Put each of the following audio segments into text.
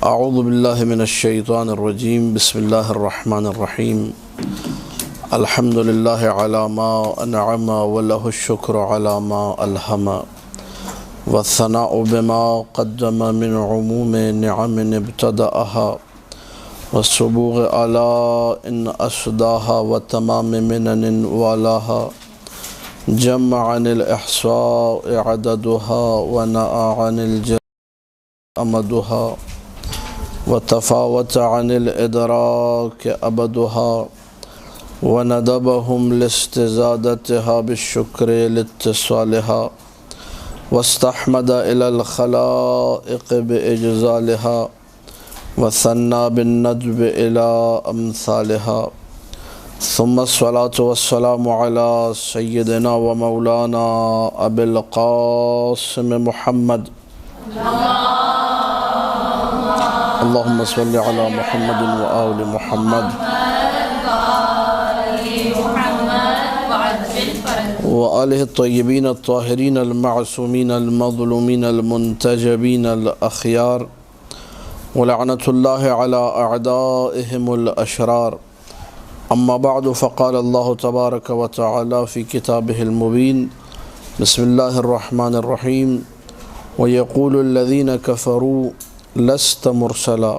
اعوذ باللہ من الشیطان الرجیم بسم اللہ الرحمن الرحیم الحمد للہ علی ما انعم ولہ الشکر علی ما الہم والثناء بما قدم من عموم نعم ابتدأها والسبوغ علی ان اسداها وتمام منن والاها جمع عن الاحصاء عددها ونأى عن الجر امدها وتفاوت عن الإدراك أبدها وندبهم لاستزادتها بالشكر لاتصالها واستحمد إلى الخلائق بإجزالها وثنى بالندب إلى أمثالها ثم الصلاة والسلام على سيدنا ومولانا أبي القاسم محمد اللهم صل على محمد وآل محمد وآله الطيبين الطاهرين المعصومين المظلومين المنتجبين الأخيار ولعنة الله على أعدائهم الأشرار أما بعد فقال الله تبارك وتعالى في كتابه المبين بسم الله الرحمن الرحيم ويقول الذين كفروا لست مرسلا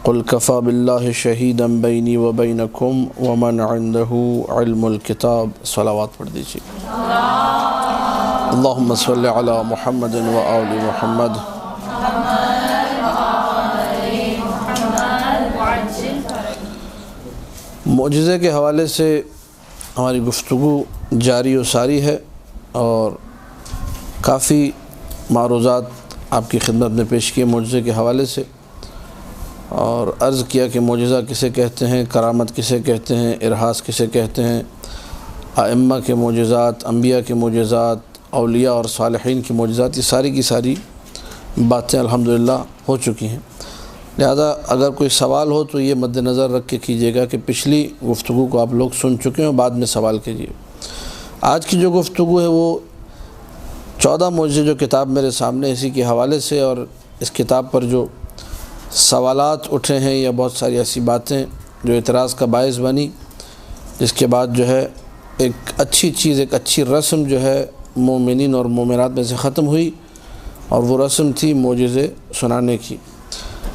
قل كفى بالله شهيدا بيني وبينكم ومن عنده علم الكتاب صلوات پڑھ دیجیے اللهم صل على محمد وآل محمد معجزے کے حوالے سے ہماری گفتگو جاری و ساری ہے اور کافی معروضات آپ کی خدمت میں پیش کیے معجزے کے حوالے سے اور عرض کیا کہ معجزہ کسے کہتے ہیں، کرامت کسے کہتے ہیں، ارہاس کسے کہتے ہیں، ائمہ کے معجزات، انبیاء کے معجزات، اولیاء اور صالحین کی معجزات، یہ ساری کی ساری باتیں الحمدللہ ہو چکی ہیں۔ لہذا اگر کوئی سوال ہو تو یہ مد نظر رکھ کے کیجیے گا کہ پچھلی گفتگو کو آپ لوگ سن چکے ہیں اور بعد میں سوال کیجیے۔ آج کی جو گفتگو ہے وہ 14 معجزے جو کتاب میرے سامنے اسی کے حوالے سے اور اس کتاب پر جو سوالات اٹھے ہیں یا بہت ساری ایسی باتیں جو اعتراض کا باعث بنی، جس کے بعد جو ہے ایک اچھی چیز، ایک اچھی رسم جو ہے مومنین اور مومنات میں سے ختم ہوئی اور وہ رسم تھی معجزے سنانے کی۔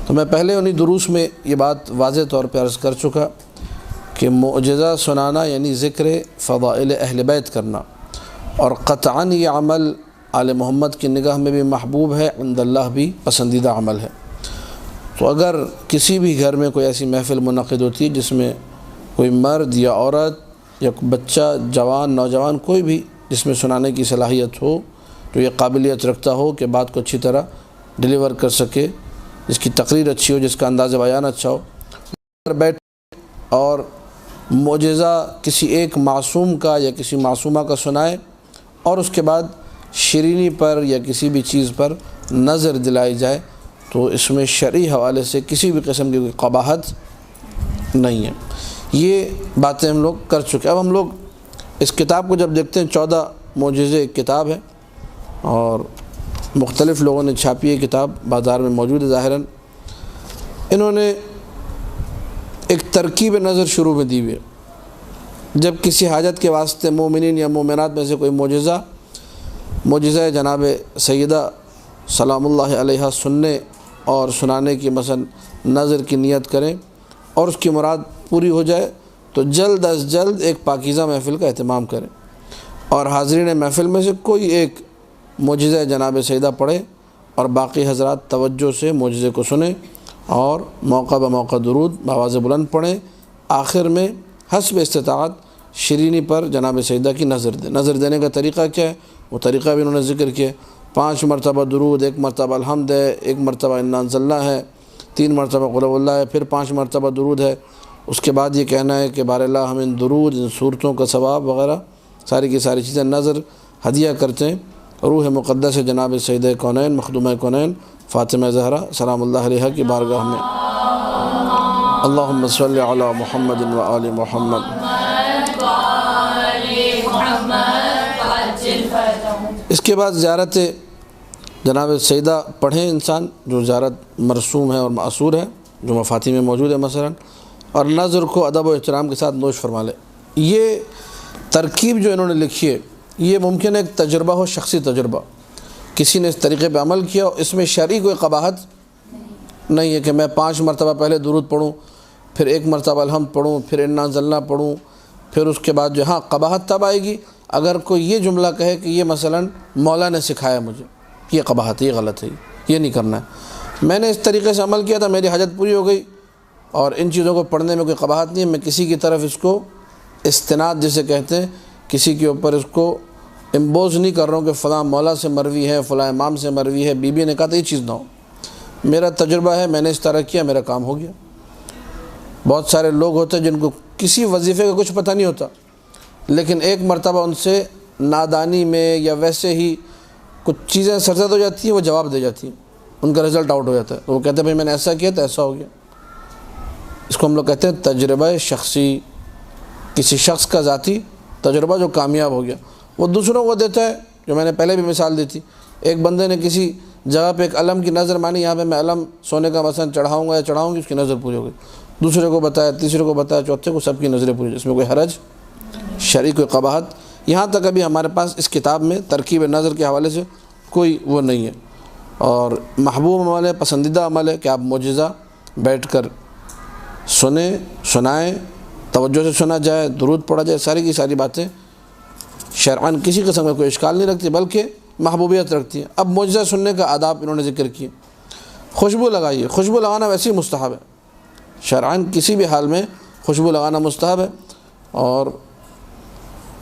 تو میں پہلے انہی دروس میں یہ بات واضح طور پہ عرض کر چکا کہ معجزہ سنانا یعنی ذکر فضائل اہل بیت کرنا، اور قطعاً یہ عمل آل محمد کی نگاہ میں بھی محبوب ہے، عند اللہ بھی پسندیدہ عمل ہے۔ تو اگر کسی بھی گھر میں کوئی ایسی محفل منعقد ہوتی ہے جس میں کوئی مرد یا عورت یا بچہ، جوان، نوجوان، کوئی بھی جس میں سنانے کی صلاحیت ہو، جو یہ قابلیت رکھتا ہو کہ بات کو اچھی طرح ڈیلیور کر سکے، جس کی تقریر اچھی ہو، جس کا انداز بیان اچھا ہو، بیٹھ اور معجزہ کسی ایک معصوم کا یا کسی معصومہ کا سنائے اور اس کے بعد شرینی پر یا کسی بھی چیز پر نظر دلائی جائے، تو اس میں شرعی حوالے سے کسی بھی قسم کی کوئی قباحت نہیں ہے۔ یہ باتیں ہم لوگ کر چکے۔ اب ہم لوگ اس کتاب کو جب دیکھتے ہیں، 14 معجزے کتاب ہے اور مختلف لوگوں نے چھاپی ہے کتاب، بازار میں موجود ہے ظاہراً۔ انہوں نے ایک ترکیب نظر شروع میں دی ہوئی ہے، جب کسی حاجت کے واسطے مومنین یا مومنات میں سے کوئی معجزہ جناب سیدہ سلام اللہ علیہ سننے اور سنانے کی مثلا نظر کی نیت کریں اور اس کی مراد پوری ہو جائے تو جلد از جلد ایک پاکیزہ محفل کا اہتمام کریں اور حاضرین محفل میں سے کوئی ایک معجزہ جناب سیدہ پڑھے اور باقی حضرات توجہ سے معجزے کو سنیں اور موقع بموقع درود بآواز بلند پڑھیں۔ آخر میں حسب استطاعت شرینی پر جناب سیدہ کی نظر دیں۔ نظر دینے کا طریقہ کیا ہے؟ وہ طریقہ بھی انہوں نے ذکر کیا، 5 مرتبہ درود، 1 مرتبہ الحمد ہے، 1 مرتبہ انا انزلنا ہے، 3 مرتبہ قل هو اللہ ہے، پھر 5 مرتبہ درود ہے۔ اس کے بعد یہ کہنا ہے کہ بار اللہ ہم ان درود، ان صورتوں کا ثواب وغیرہ ساری کی ساری چیزیں نظر ہدیہ کرتے ہیں روح مقدس جناب سیدہ کونین مخدومہ کونین فاطمہ زہرا سلام اللہ علیہ کی بارگاہ میں۔ اللہم صلی علی محمد و آل محمد۔ اس کے بعد زیارت جناب سیدہ پڑھیں انسان جو زیارت مرسوم ہے اور معصور ہے، جو مفاتیح میں موجود ہے مثلا، اور نظر کو ادب و احترام کے ساتھ نوش فرما لے۔ یہ ترکیب جو انہوں نے لکھی ہے یہ ممکن ہے ایک تجربہ ہو، شخصی تجربہ، کسی نے اس طریقے پہ عمل کیا، اس میں شرعی کوئی قباحت نہیں ہے کہ میں 5 مرتبہ پہلے درود پڑھوں، پھر 1 مرتبہ الحمد پڑھوں، پھر انا انزلنا پڑھوں، پھر اس کے بعد جو ہاں قباحت تب آئے گی اگر کوئی یہ جملہ کہے کہ یہ مثلا مولا نے سکھایا مجھے، یہ قباحت ہے، یہ غلط ہے، یہ نہیں کرنا ہے۔ میں نے اس طریقے سے عمل کیا تھا، میری حاجت پوری ہو گئی، اور ان چیزوں کو پڑھنے میں کوئی قباحت نہیں ہے، میں کسی کی طرف اس کو استناد جسے کہتے ہیں، کسی کے اوپر اس کو امبوز نہیں کر رہا ہوں کہ فلاں مولا سے مروی ہے، فلاں امام سے مروی ہے، بی بی نے کہا تو یہ چیز نہ ہو، میرا تجربہ ہے، میں نے اس طرح کیا، میرا کام ہو گیا۔ بہت سارے لوگ ہوتے ہیں جن کو کسی وظیفے کا کچھ پتہ نہیں ہوتا، لیکن ایک مرتبہ ان سے نادانی میں یا ویسے ہی کچھ چیزیں سرزد ہو جاتی ہیں، وہ جواب دے جاتی ہیں، ان کا رزلٹ آؤٹ ہو جاتا ہے، تو وہ کہتے ہیں بھائی میں نے ایسا کیا تو ایسا ہو گیا۔ اس کو ہم لوگ کہتے ہیں تجربہ شخصی، کسی شخص کا ذاتی تجربہ جو کامیاب ہو گیا، وہ دوسروں کو دیتا ہے۔ جو میں نے پہلے بھی مثال دی تھی، ایک بندے نے کسی جگہ پہ ایک علم کی نظر مانی، یہاں پہ میں علم سونے کا مثلا چڑھاؤں گا یا چڑھاؤں گی، اس کی نظر پوری ہو گئی، دوسرے کو بتایا، تیسرے کو بتایا، چوتھے کو، سب کی نظریں پوری، اس میں کوئی حرج شرعی کوئی قباحت یہاں تک ابھی ہمارے پاس اس کتاب میں ترکیب نظر کے حوالے سے کوئی وہ نہیں ہے۔ اور محبوب عمل ہے، پسندیدہ عمل ہے کہ آپ معجزہ بیٹھ کر سنیں، سنائیں، توجہ سے سنا جائے، درود پڑھا جائے، ساری کی ساری باتیں شرعاً کسی قسم کا کوئی اشکال نہیں رکھتی بلکہ محبوبیت رکھتی ہیں۔ اب معجزہ سننے کا آداب انہوں نے ذکر کیے۔ خوشبو لگائیے، خوشبو لگانا ویسے ہی مستحب ہے، شرعاً کسی بھی حال میں خوشبو لگانا مستحب ہے، اور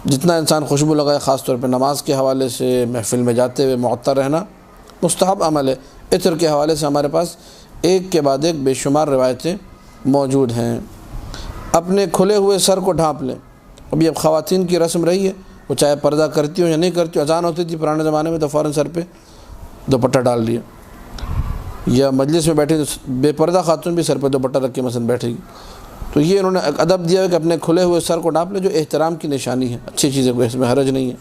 جتنا انسان خوشبو لگائے، خاص طور پہ نماز کے حوالے سے، محفل میں جاتے ہوئے معطر رہنا مستحب عمل ہے۔ عطر کے حوالے سے ہمارے پاس ایک کے بعد ایک بے شمار روایتیں موجود ہیں۔ اپنے کھلے ہوئے سر کو ڈھانپ لیں۔ ابھی اب خواتین کی رسم رہی ہے، وہ چاہے پردہ کرتی ہوں یا نہیں کرتی ہوں، اذان ہوتی تھی پرانے زمانے میں تو فوراً سر پہ دوپٹہ ڈال لیا، یا مجلس میں بیٹھے بے پردہ خاتون بھی سر پہ دوپٹہ رکھ کے مثلا بیٹھے گی، تو یہ انہوں نے ادب دیا ہے کہ اپنے کھلے ہوئے سر کو ڈھانپ لیں، جو احترام کی نشانی ہے، اچھی چیز ہے، کوئی اس میں حرج نہیں ہے۔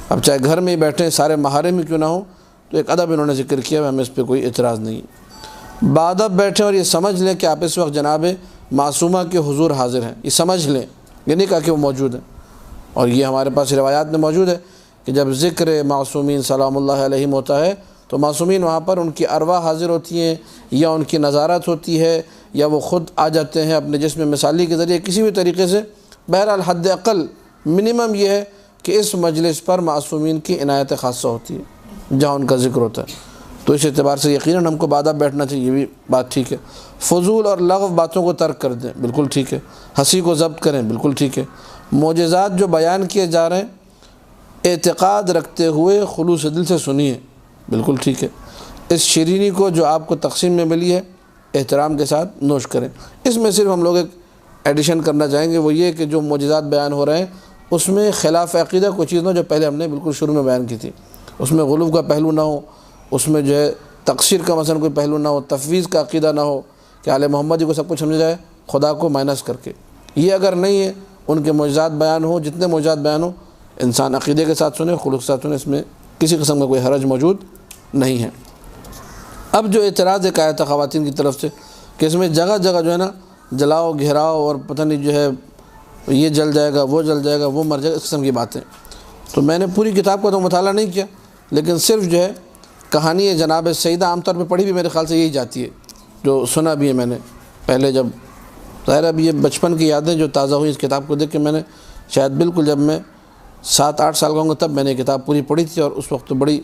اب چاہے گھر میں ہی بیٹھیں، سارے محارم ہی کیوں نہ ہوں، تو ایک ادب انہوں نے ذکر کیا ہے، ہمیں اس پہ کوئی اعتراض نہیں ہے۔ بادب بیٹھیں اور یہ سمجھ لیں کہ آپ اس وقت جناب معصومہ کے حضور حاضر ہیں، یہ سمجھ لیں، یہ نہیں کہا کہ وہ موجود ہیں۔ اور یہ ہمارے پاس روایات میں موجود ہے کہ جب ذکر معصومین سلام اللہ علیہم ہوتا ہے تو معصومین وہاں پر ان کی ارواح حاضر ہوتی ہیں، یا ان کی نظارت ہوتی ہے، یا وہ خود آ جاتے ہیں اپنے جسم مثالی کے ذریعے کسی بھی طریقے سے۔ بہرحال حد اقل منیمم یہ ہے کہ اس مجلس پر معصومین کی عنایت خاصہ ہوتی ہے جہاں ان کا ذکر ہوتا ہے، تو اس اعتبار سے یقیناً ہم کو باداب بیٹھنا چاہیے، یہ بھی بات ٹھیک ہے۔ فضول اور لغو باتوں کو ترک کر دیں، بالکل ٹھیک ہے۔ ہنسی کو ضبط کریں، بالکل ٹھیک ہے۔ معجزات جو بیان کیے جا رہے ہیں اعتقاد رکھتے ہوئے خلوص دل سے سنیے، بالکل ٹھیک ہے۔ اس شیرینی کو جو آپ کو تقسیم میں ملی ہے احترام کے ساتھ نوش کریں۔ اس میں صرف ہم لوگ ایک ایڈیشن کرنا چاہیں گے، وہ یہ کہ جو معجزات بیان ہو رہے ہیں اس میں خلاف عقیدہ کوئی چیز نہ ہو، جو پہلے ہم نے بالکل شروع میں بیان کی تھی، اس میں غلو کا پہلو نہ ہو، اس میں جو ہے تقصیر کا مثلا کوئی پہلو نہ ہو، تفویض کا عقیدہ نہ ہو کہ آل محمدی کو سب کچھ سمجھا جائے خدا کو مائنس کر کے، یہ اگر نہیں ہے، ان کے معجزات بیان ہوں، جتنے معجزات بیان ہوں، انسان عقیدے کے ساتھ سنے، خلوص کے ساتھ سنے، اس میں کسی قسم کا کوئی حرج موجود نہیں ہے۔ اب جو اعتراض ایک آیا تھا خواتین کی طرف سے کہ اس میں جگہ جگہ جو ہے نا جلاؤ گھیراؤ اور پتہ نہیں جو ہے یہ جل جائے گا، وہ جل جائے گا، وہ مر جائے گا، اس قسم کی باتیں، تو میں نے پوری کتاب کا تو مطالعہ نہیں کیا، لیکن صرف جو ہے کہانی جناب سیدہ عام طور پہ پڑھی بھی میرے خیال سے یہی جاتی ہے، جو سنا بھی ہے میں نے پہلے، جب ظاہر اب یہ بچپن کی یادیں جو تازہ ہوئی اس کتاب کو دیکھ کے، میں نے شاید بالکل جب میں 7-8 سال کا ہوں گا تب میں نے کتاب پوری پڑھی تھی، اور اس وقت تو بڑی،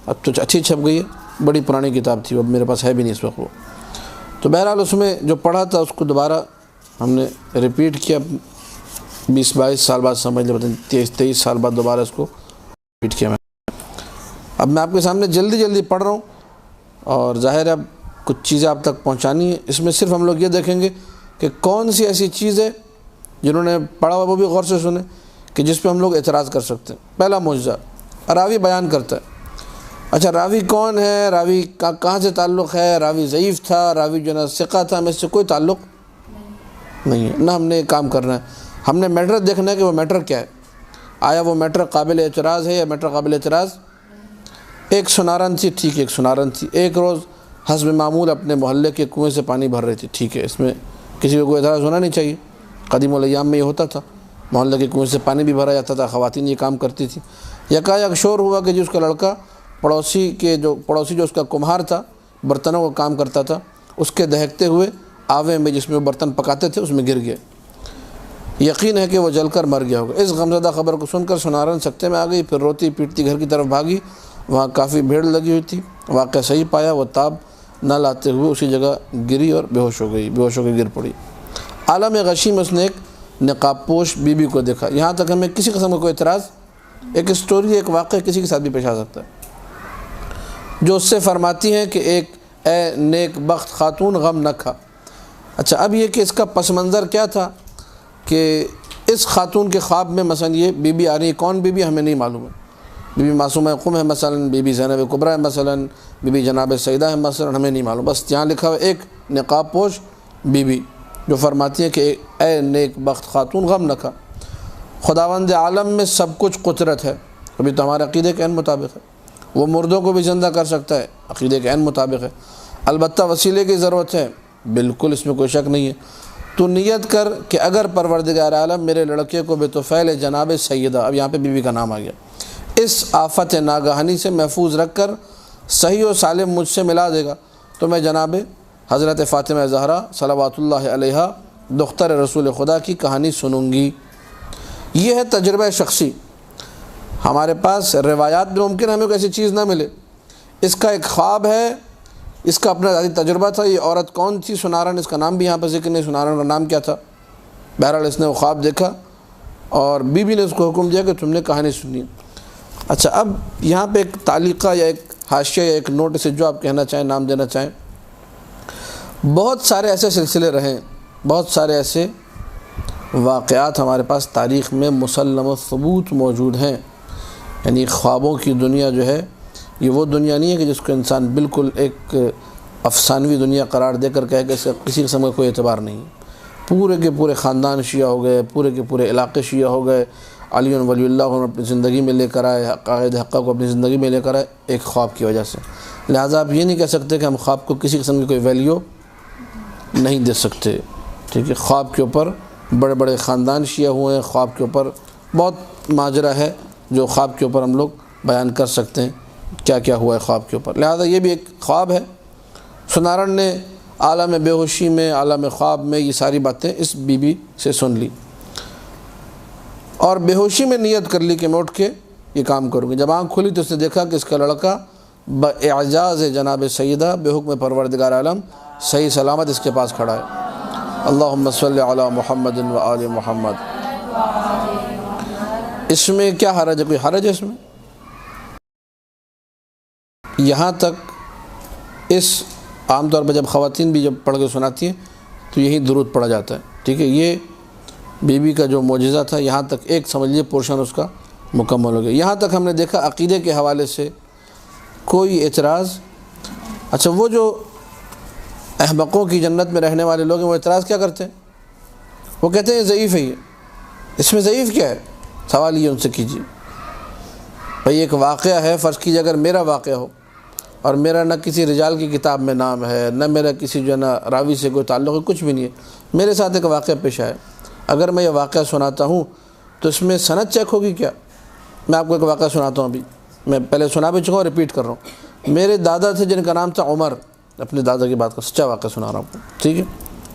اب تو اچھی چھپ گئی ہے، بڑی پرانی کتاب تھی، اب میرے پاس ہے بھی نہیں اس وقت وہ، تو بہرحال اس میں جو پڑھا تھا اس کو دوبارہ ہم نے ریپیٹ کیا، 20-22 سال بعد، سمجھ لیں 23 سال بعد دوبارہ اس کو ریپیٹ کیا میں۔ اب میں آپ کے سامنے جلدی پڑھ رہا ہوں، اور ظاہر ہے اب کچھ چیزیں آپ تک پہنچانی ہیں، اس میں صرف ہم لوگ یہ دیکھیں گے کہ کون سی ایسی چیز ہے جنہوں نے پڑھا ہوا وہ بھی غور سے سنیں کہ جس پہ ہم لوگ اعتراض کر سکتے ہیں۔ پہلا معجزہ راوی بیان کرتا ہے، اچھا راوی کون ہے، راوی کا کہاں سے تعلق ہے، راوی ضعیف تھا، راوی جو ہے نا ثقہ تھا، ہمیں اس سے کوئی تعلق نہیں ہے، نہ ہم نے کام کرنا ہے، ہم نے میٹر دیکھنا ہے کہ وہ میٹر کیا ہے، آیا وہ میٹر قابل اعتراض ہے یا میٹر قابل اعتراض ایک سنارن تھی، ٹھیک ہے ایک سنارن تھی، ایک روز حسب معمول اپنے محلے کے کنویں سے پانی بھر رہی تھی، ٹھیک ہے، اس میں کسی کو کوئی اعتراض ہونا نہیں چاہیے، قدیم الایام میں یہ ہوتا تھا، محلے کے کنویں سے پانی بھی بھرا جاتا تھا، خواتین یہ کام کرتی تھی۔ یکایک شور ہوا کہ اس کا لڑکا پڑوسی جو اس کا کمہار تھا، برتنوں کا کام کرتا تھا، اس کے دہکتے ہوئے آوے میں جس میں وہ برتن پکاتے تھے اس میں گر گئے، یقین ہے کہ وہ جل کر مر گیا ہوگا۔ اس غمزدہ خبر کو سن کر سنارن سکتے میں آ گئی، پھر روتی پیٹتی گھر کی طرف بھاگی، وہاں کافی بھیڑ لگی ہوئی تھی، واقعہ صحیح پایا، وہ تاب نہ لاتے ہوئے اسی جگہ گری اور بے ہوش ہو کے گر پڑی۔ عالم غشی میں اس نے ایک نقاب پوش بی بی کو دیکھا۔ یہاں تک ہمیں کسی قسم کا کوئی اعتراض، ایک اسٹوری، ایک واقعہ کسی کے ساتھ بھی پیش آ سکتا ہے، جو اس سے فرماتی ہیں کہ ایک اے نیک بخت خاتون غم نہ کھا۔ اچھا، اب یہ کہ اس کا پس منظر کیا تھا کہ اس خاتون کے خواب میں مثلا یہ بی بی آ رہی ہے، کون بی بی ہمیں نہیں معلوم ہے، بی بی معصومہ قم ہے مثلا، بی بی زینب کبریٰ ہے مثلا، بی بی جناب سیدہ ہے مثلا، ہمیں نہیں معلوم، بس یہاں لکھا ہوا ایک نقاب پوش بی بی جو فرماتی ہے کہ اے نیک بخت خاتون غم نہ کھا، خداوند عالم میں سب کچھ قدرت ہے، ابھی تو ہمارے عقیدے کے عین مطابق ہے، وہ مردوں کو بھی زندہ کر سکتا ہے، عقیدے کے عین مطابق ہے، البتہ وسیلے کی ضرورت ہے، بالکل اس میں کوئی شک نہیں ہے۔ تو نیت کر کہ اگر پروردگار عالم میرے لڑکے کو بطفیل جناب سیدہ، اب یہاں پہ بی بی کا نام آ گیا، اس آفت ناگہانی سے محفوظ رکھ کر صحیح و سالم مجھ سے ملا دے گا تو میں جناب حضرت فاطمہ زہرا صلوات اللہ علیہا دختر رسول خدا کی کہانی سنوں گی۔ یہ ہے تجربہ شخصی، ہمارے پاس روایات میں ممکن ہمیں کوئی ایسی چیز نہ ملے، اس کا ایک خواب ہے، اس کا اپنا ذاتی تجربہ تھا۔ یہ عورت کون تھی؟ سنارن، اس کا نام بھی یہاں پہ ذکر نہیں، سنارن کا نام کیا تھا، بہرحال اس نے وہ خواب دیکھا اور بی بی نے اس کو حکم دیا کہ تم نے کہانی سنی۔ اچھا، اب یہاں پہ ایک تعلیقہ یا ایک حاشیہ یا ایک نوٹ سے جو آپ کہنا چاہیں، نام دینا چاہیں، بہت سارے ایسے سلسلے رہے، بہت سارے ایسے واقعات ہمارے پاس تاریخ میں مسلم و ثبوت موجود ہیں، یعنی خوابوں کی دنیا جو ہے یہ وہ دنیا نہیں ہے کہ جس کو انسان بالکل ایک افسانوی دنیا قرار دے کر کہے کہ اس کا کسی قسم کا کوئی اعتبار نہیں، پورے کے پورے خاندان شیعہ ہو گئے، پورے کے پورے علاقے شیعہ ہو گئے، علی ولی اللہ کو اپنی زندگی میں لے کر آئے، قائد حقہ کو اپنی زندگی میں لے کر آئے ایک خواب کی وجہ سے۔ لہٰذا آپ یہ نہیں کہہ سکتے کہ ہم خواب کو کسی قسم کی کوئی ویلیو نہیں دے سکتے، ٹھیک ہے؟ خواب کے اوپر بڑے بڑے خاندان شیعہ ہوئے ہیں، خواب کے اوپر بہت ماجرا ہے جو خواب کے اوپر ہم لوگ بیان کر سکتے ہیں کیا کیا ہوا ہے خواب کے اوپر۔ لہذا یہ بھی ایک خواب ہے۔ سنارن نے عالم بے ہوشی میں، عالم خواب میں یہ ساری باتیں اس بی بی سے سن لی اور بے ہوشی میں نیت کر لی کہ میں اٹھ کے یہ کام کروں گی۔ جب آنکھ کھلی تو اس نے دیکھا کہ اس کا لڑکا باعجاز جناب سیدہ بے حکم پروردگار عالم صحیح سلامت اس کے پاس کھڑا ہے۔ اللہم صلی علی محمد و آل محمد۔ اس میں کیا حرج ہے؟ کوئی حرج ہے اس میں؟ یہاں تک اس عام طور پر جب خواتین بھی جب پڑھ کے سناتی ہیں تو یہی درود پڑھا جاتا ہے، ٹھیک ہے؟ یہ بی بی کا جو معجزہ تھا یہاں تک ایک سمجھ لیے پورشن اس کا مکمل ہو گیا۔ یہاں تک ہم نے دیکھا عقیدے کے حوالے سے کوئی اعتراض۔ اچھا، وہ جو احمقوں کی جنت میں رہنے والے لوگ ہیں وہ اعتراض کیا کرتے ہیں؟ وہ کہتے ہیں ضعیف ہے، یہ اس میں ضعیف کیا ہے؟ سوال یہ ان سے کیجیے، بھئی ایک واقعہ ہے، فرض کیجیے اگر میرا واقعہ ہو اور میرا نہ کسی رجال کی کتاب میں نام ہے، نہ میرا کسی جو ہے نا راوی سے کوئی تعلق ہے، کچھ بھی نہیں ہے، میرے ساتھ ایک واقعہ پیش آیا، اگر میں یہ واقعہ سناتا ہوں تو اس میں سند چیک ہوگی کیا؟ میں آپ کو ایک واقعہ سناتا ہوں، ابھی میں پہلے سنا بھی چکا ہوں، ریپیٹ کر رہا ہوں۔ میرے دادا تھے جن کا نام تھا عمر، اپنے دادا کی بات کا سچا واقعہ سنا رہا ہوں آپ کو، ٹھیک ہے؟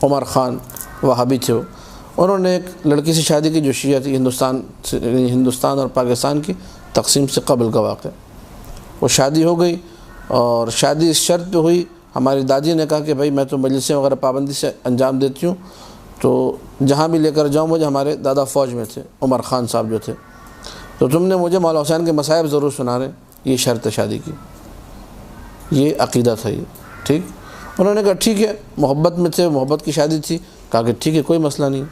عمر خان وہابی تھے، انہوں نے ایک لڑکی سے شادی کی جو شیعہ تھی، ہندوستان اور پاکستان کی تقسیم سے قبل کا واقعہ۔ وہ شادی ہو گئی اور شادی اس شرط پہ ہوئی، ہماری دادی نے کہا کہ بھائی میں تو مجلسیں وغیرہ پابندی سے انجام دیتی ہوں، تو جہاں بھی لے کر جاؤں مجھے، ہمارے دادا فوج میں تھے، عمر خان صاحب جو تھے، تو تم نے مجھے مولا حسین کے مصائب ضرور سنانے، یہ شرط شادی کی، یہ عقیدہ تھا یہ، ٹھیک؟ انہوں نے کہا ٹھیک ہے، محبت میں تھے، محبت کی شادی تھی، کہا کہ ٹھیک ہے کوئی مسئلہ نہیں۔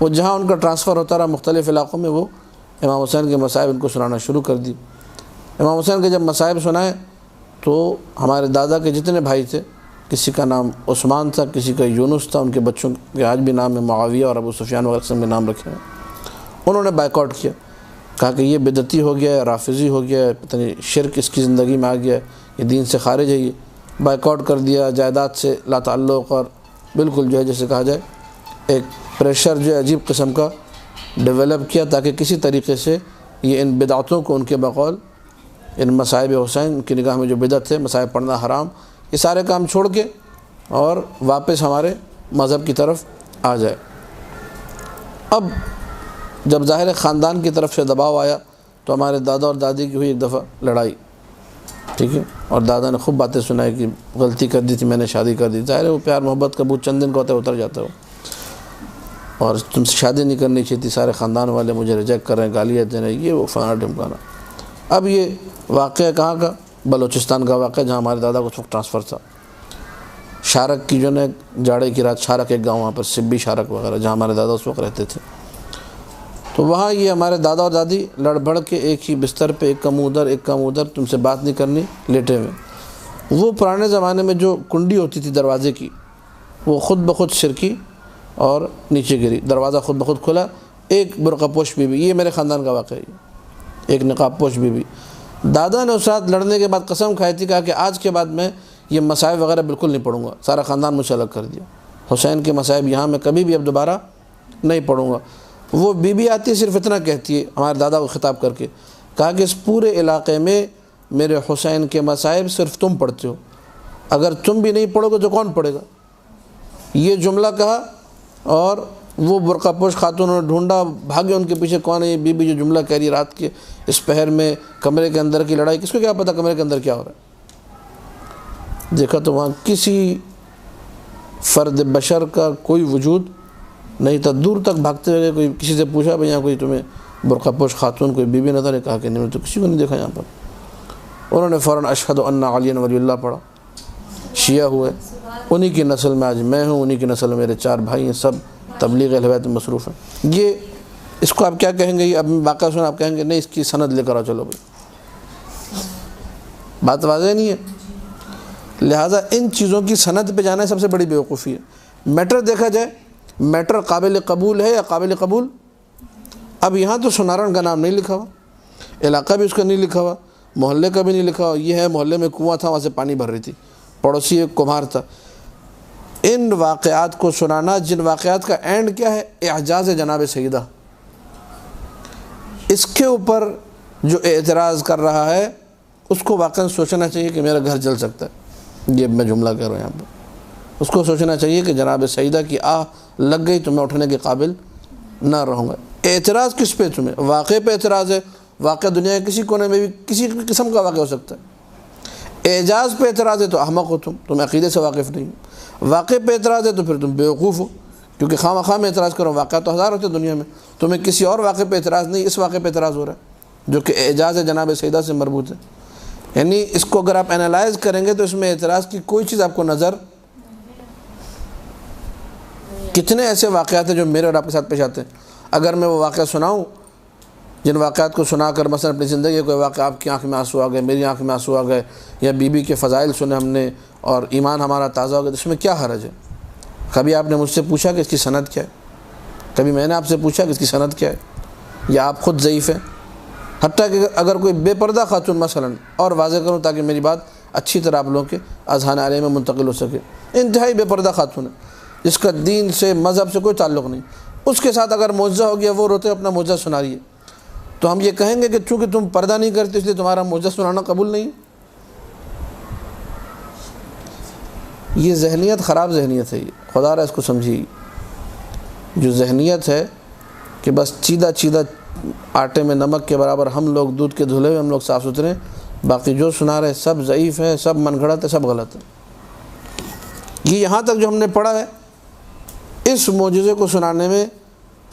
وہ جہاں ان کا ٹرانسفر ہوتا رہا مختلف علاقوں میں، وہ امام حسین کے مصائب ان کو سنانا شروع کر دی۔ امام حسین کے جب مصائب سنائے تو ہمارے دادا کے جتنے بھائی تھے، کسی کا نام عثمان تھا، کسی کا یونس تھا، ان کے بچوں کے آج بھی نام ہے معاویہ اور ابو سفیان وغیرہ قسم کے نام رکھے ہیں، انہوں نے بائیکاٹ کیا کہا کہ یہ بدعتی ہو گیا ہے، رافضی ہو گیا ہے، پتہ نہیں شرک اس کی زندگی میں آ گیا ہے، یہ دین سے خارج ہے، یہ بائیکاٹ کر دیا، جائیداد سے لا تعلق، اور بالکل جو ہے جیسے کہا جائے ایک پریشر جو ہے عجیب قسم کا ڈیولپ کیا، تاکہ کسی طریقے سے یہ ان بدعتوں کو، ان کے بقول ان مصائب حسین، ان کی نگاہ میں جو بدعت ہے، مصائب پڑھنا حرام، یہ سارے کام چھوڑ کے اور واپس ہمارے مذہب کی طرف آ جائے۔ اب جب ظاہر خاندان کی طرف سے دباؤ آیا تو ہمارے دادا اور دادی کی ہوئی ایک دفعہ لڑائی، ٹھیک ہے، اور دادا نے خوب باتیں سنائی کہ غلطی کر دی تھی میں نے، شادی کر دی۔ ظاہر ہے وہ پیار محبت کا بوجھ چند دن کا ہوتا ہے، اتر جاتا ہے وہ، اور تم سے شادی نہیں کرنی چاہیے تھی، سارے خاندان والے مجھے ریجیکٹ کر رہے ہیں، گالیاں دے رہے ہیں، یہ وہ فلانا ڈھمکانا۔ اب یہ واقعہ کہاں کا؟ بلوچستان کا واقعہ، جہاں ہمارے دادا کو اس وقت ٹرانسفر تھا۔ شارک کی جو ہے جاڑے کی رات، شارک ایک گاؤں وہاں پر، سبی شارک وغیرہ، جہاں ہمارے دادا اس وقت رہتے تھے، تو وہاں یہ ہمارے دادا اور دادی لڑ بڑھ کے ایک ہی بستر پہ، ایک کا منہ ادھر ایک کا منہ ادھر، تم سے بات نہیں کرنی، لیٹے ہوئے۔ وہ پرانے زمانے میں جو کنڈی ہوتی تھی دروازے کی، وہ خود بخود سرکی اور نیچے گری، دروازہ خود بخود کھلا، ایک برقع پوش بی بی، یہ میرے خاندان کا واقعہ ہے، ایک نقاب پوش بی بی۔ دادا نے اس رات لڑنے کے بعد قسم کھائی تھی، کہا کہ آج کے بعد میں یہ مصائب وغیرہ بالکل نہیں پڑھوں گا، سارا خاندان مجھ سے الگ کر دیا، حسین کے مصائب یہاں میں کبھی بھی اب دوبارہ نہیں پڑھوں گا۔ وہ بی بی آتی ہے، صرف اتنا کہتی ہے ہمارے دادا کو خطاب کر کے، کہا کہ اس پورے علاقے میں میرے حسین کے مصائب صرف تم پڑھتے ہو، اگر تم بھی نہیں پڑھو گے تو کون پڑھے گا؟ یہ جملہ کہا، اور وہ برقع پوش خاتون نے ڈھونڈا، بھاگے ان کے پیچھے، کون ہے یہ بی بی جو جملہ کہہ رہی رات کے اس پہر میں، کمرے کے اندر کی لڑائی، کس کو کیا پتہ کمرے کے اندر کیا ہو رہا ہے؟ دیکھا تو وہاں کسی فرد بشر کا کوئی وجود نہیں تھا، دور تک بھاگتے ہوئے کوئی کسی سے پوچھا بھئی یہاں کوئی تمہیں برقع پوش خاتون کوئی بی بی نظر ہے؟ کہا کہ نہیں، میں تو کسی کو نہیں دیکھا یہاں پر۔ انہوں نے فوراً اشہد ان علی ولی اللہ پڑھا، شیعہ ہوئے، انہی کی نسل میں آج میں ہوں، انہی کی نسل میں میرے 4 بھائی ہیں، سب تبلیغ اہل بیت میں مصروف ہیں۔ یہ اس کو آپ کیا کہیں گے؟ یہ اب واقعہ سنا آپ کہیں گے نہیں اس کی سند لے کر آؤ، چلو بھائی، بات واضح نہیں ہے۔ لہٰذا ان چیزوں کی سند پہ جانا سب سے بڑی بیوقوفی ہے۔ میٹر دیکھا جائے، میٹر قابل قبول ہے یا قابل قبول؟ اب یہاں تو سنارن کا نام نہیں لکھا ہوا، علاقہ بھی اس کا نہیں لکھا ہوا، محلے کا بھی نہیں لکھا ہوا، یہ ہے محلے میں کنواں تھا وہاں سے پانی بھر رہی تھی، پڑوسی ایک کمہار تھا۔ ان واقعات کو سنانا، جن واقعات کا اینڈ کیا ہے؟ اعجاز جناب سیدہ، اس کے اوپر جو اعتراض کر رہا ہے اس کو واقعا سوچنا چاہیے کہ میرا گھر جل سکتا ہے، یہ میں جملہ کہہ رہا ہوں یہاں پر، اس کو سوچنا چاہیے کہ جناب سیدہ کی آہ لگ گئی تو میں اٹھنے کے قابل نہ رہوں گا۔ اعتراض کس پہ؟ تمہیں واقعے پہ اعتراض ہے، واقعہ دنیا کے کسی کونے میں بھی کسی قسم کا واقعہ ہو سکتا ہے۔ اعجاز پہ اعتراض ہے تو احمق ہو تم عقیدے سے واقف نہیں ہو۔ واقعے پہ اعتراض ہے تو پھر تم بیوقوف ہو، کیونکہ خواہ مخواہ میں اعتراض کرو، واقعہ تو 1000 ہوتے ہیں دنیا میں، تمہیں کسی اور واقعے پہ اعتراض نہیں، اس واقعے پہ اعتراض ہو رہا ہے جو کہ اعجاز جناب سیدہ سے مربوط ہے۔ یعنی اس کو اگر آپ انالائز کریں گے تو اس میں اعتراض کی کوئی چیز آپ کو نظر، کتنے ایسے واقعات ہیں جو میرے اور آپ کے ساتھ پیش آتے ہیں۔ اگر میں وہ واقعہ سناؤں، جن واقعات کو سنا کر مثلا اپنی زندگی کوئی واقعہ آپ کی آنکھ میں آنسو آ گئے، میری آنکھ میں آنسو آ گئے، یا بی بی کے فضائل سنے ہم نے اور ایمان ہمارا تازہ ہو گیا، تو اس میں کیا حرج ہے؟ کبھی آپ نے مجھ سے پوچھا کہ اس کی سند کیا ہے؟ کبھی میں نے آپ سے پوچھا کہ اس کی سند کیا ہے؟ یا آپ خود ضعیف ہیں؟ حتیٰ کہ اگر کوئی بے پردہ خاتون مثلا، اور واضح کروں تاکہ میری بات اچھی طرح آپ لوگوں کے اذہان عالیہ میں منتقل ہو سکے، انتہائی بے پردہ خاتون ہے جس کا دین سے مذہب سے کوئی تعلق نہیں، اس کے ساتھ اگر معجزہ ہو گیا، وہ روتے اپنا معجزہ سنا رہی ہے، تو ہم یہ کہیں گے کہ چونکہ تم پردہ نہیں کرتے اس لیے تمہارا معجزہ سنانا قبول نہیں؟ یہ ذہنیت خراب ذہنیت ہے، یہ خدا را اس کو سمجھیے۔ جو ذہنیت ہے کہ بس چیدہ چیدہ آٹے میں نمک کے برابر ہم لوگ دودھ کے دھلے ہوئے، ہم لوگ صاف ستھرے، باقی جو سنا رہے سب ضعیف ہیں، سب من گھڑت ہے، سب غلط ہے۔ یہ یہاں تک جو ہم نے پڑھا ہے، اس معجزے کو سنانے میں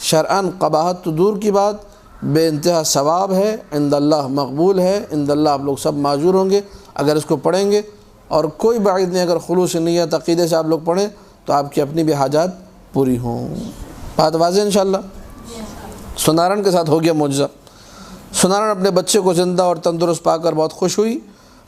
شرعاً قباحت تو دور کی بات، بے انتہا ثواب ہے، عند اللہ مقبول ہے، عند اللہ آپ لوگ سب معذور ہوں گے اگر اس کو پڑھیں گے، اور کوئی بعید نہیں اگر خلوص نیت عقیدے سے آپ لوگ پڑھیں تو آپ کی اپنی بھی حاجات پوری ہوں۔ بات واضح انشاءاللہ۔ سنارن کے ساتھ ہو گیا معجزہ۔ سنارن اپنے بچے کو زندہ اور تندرست پا کر بہت خوش ہوئی،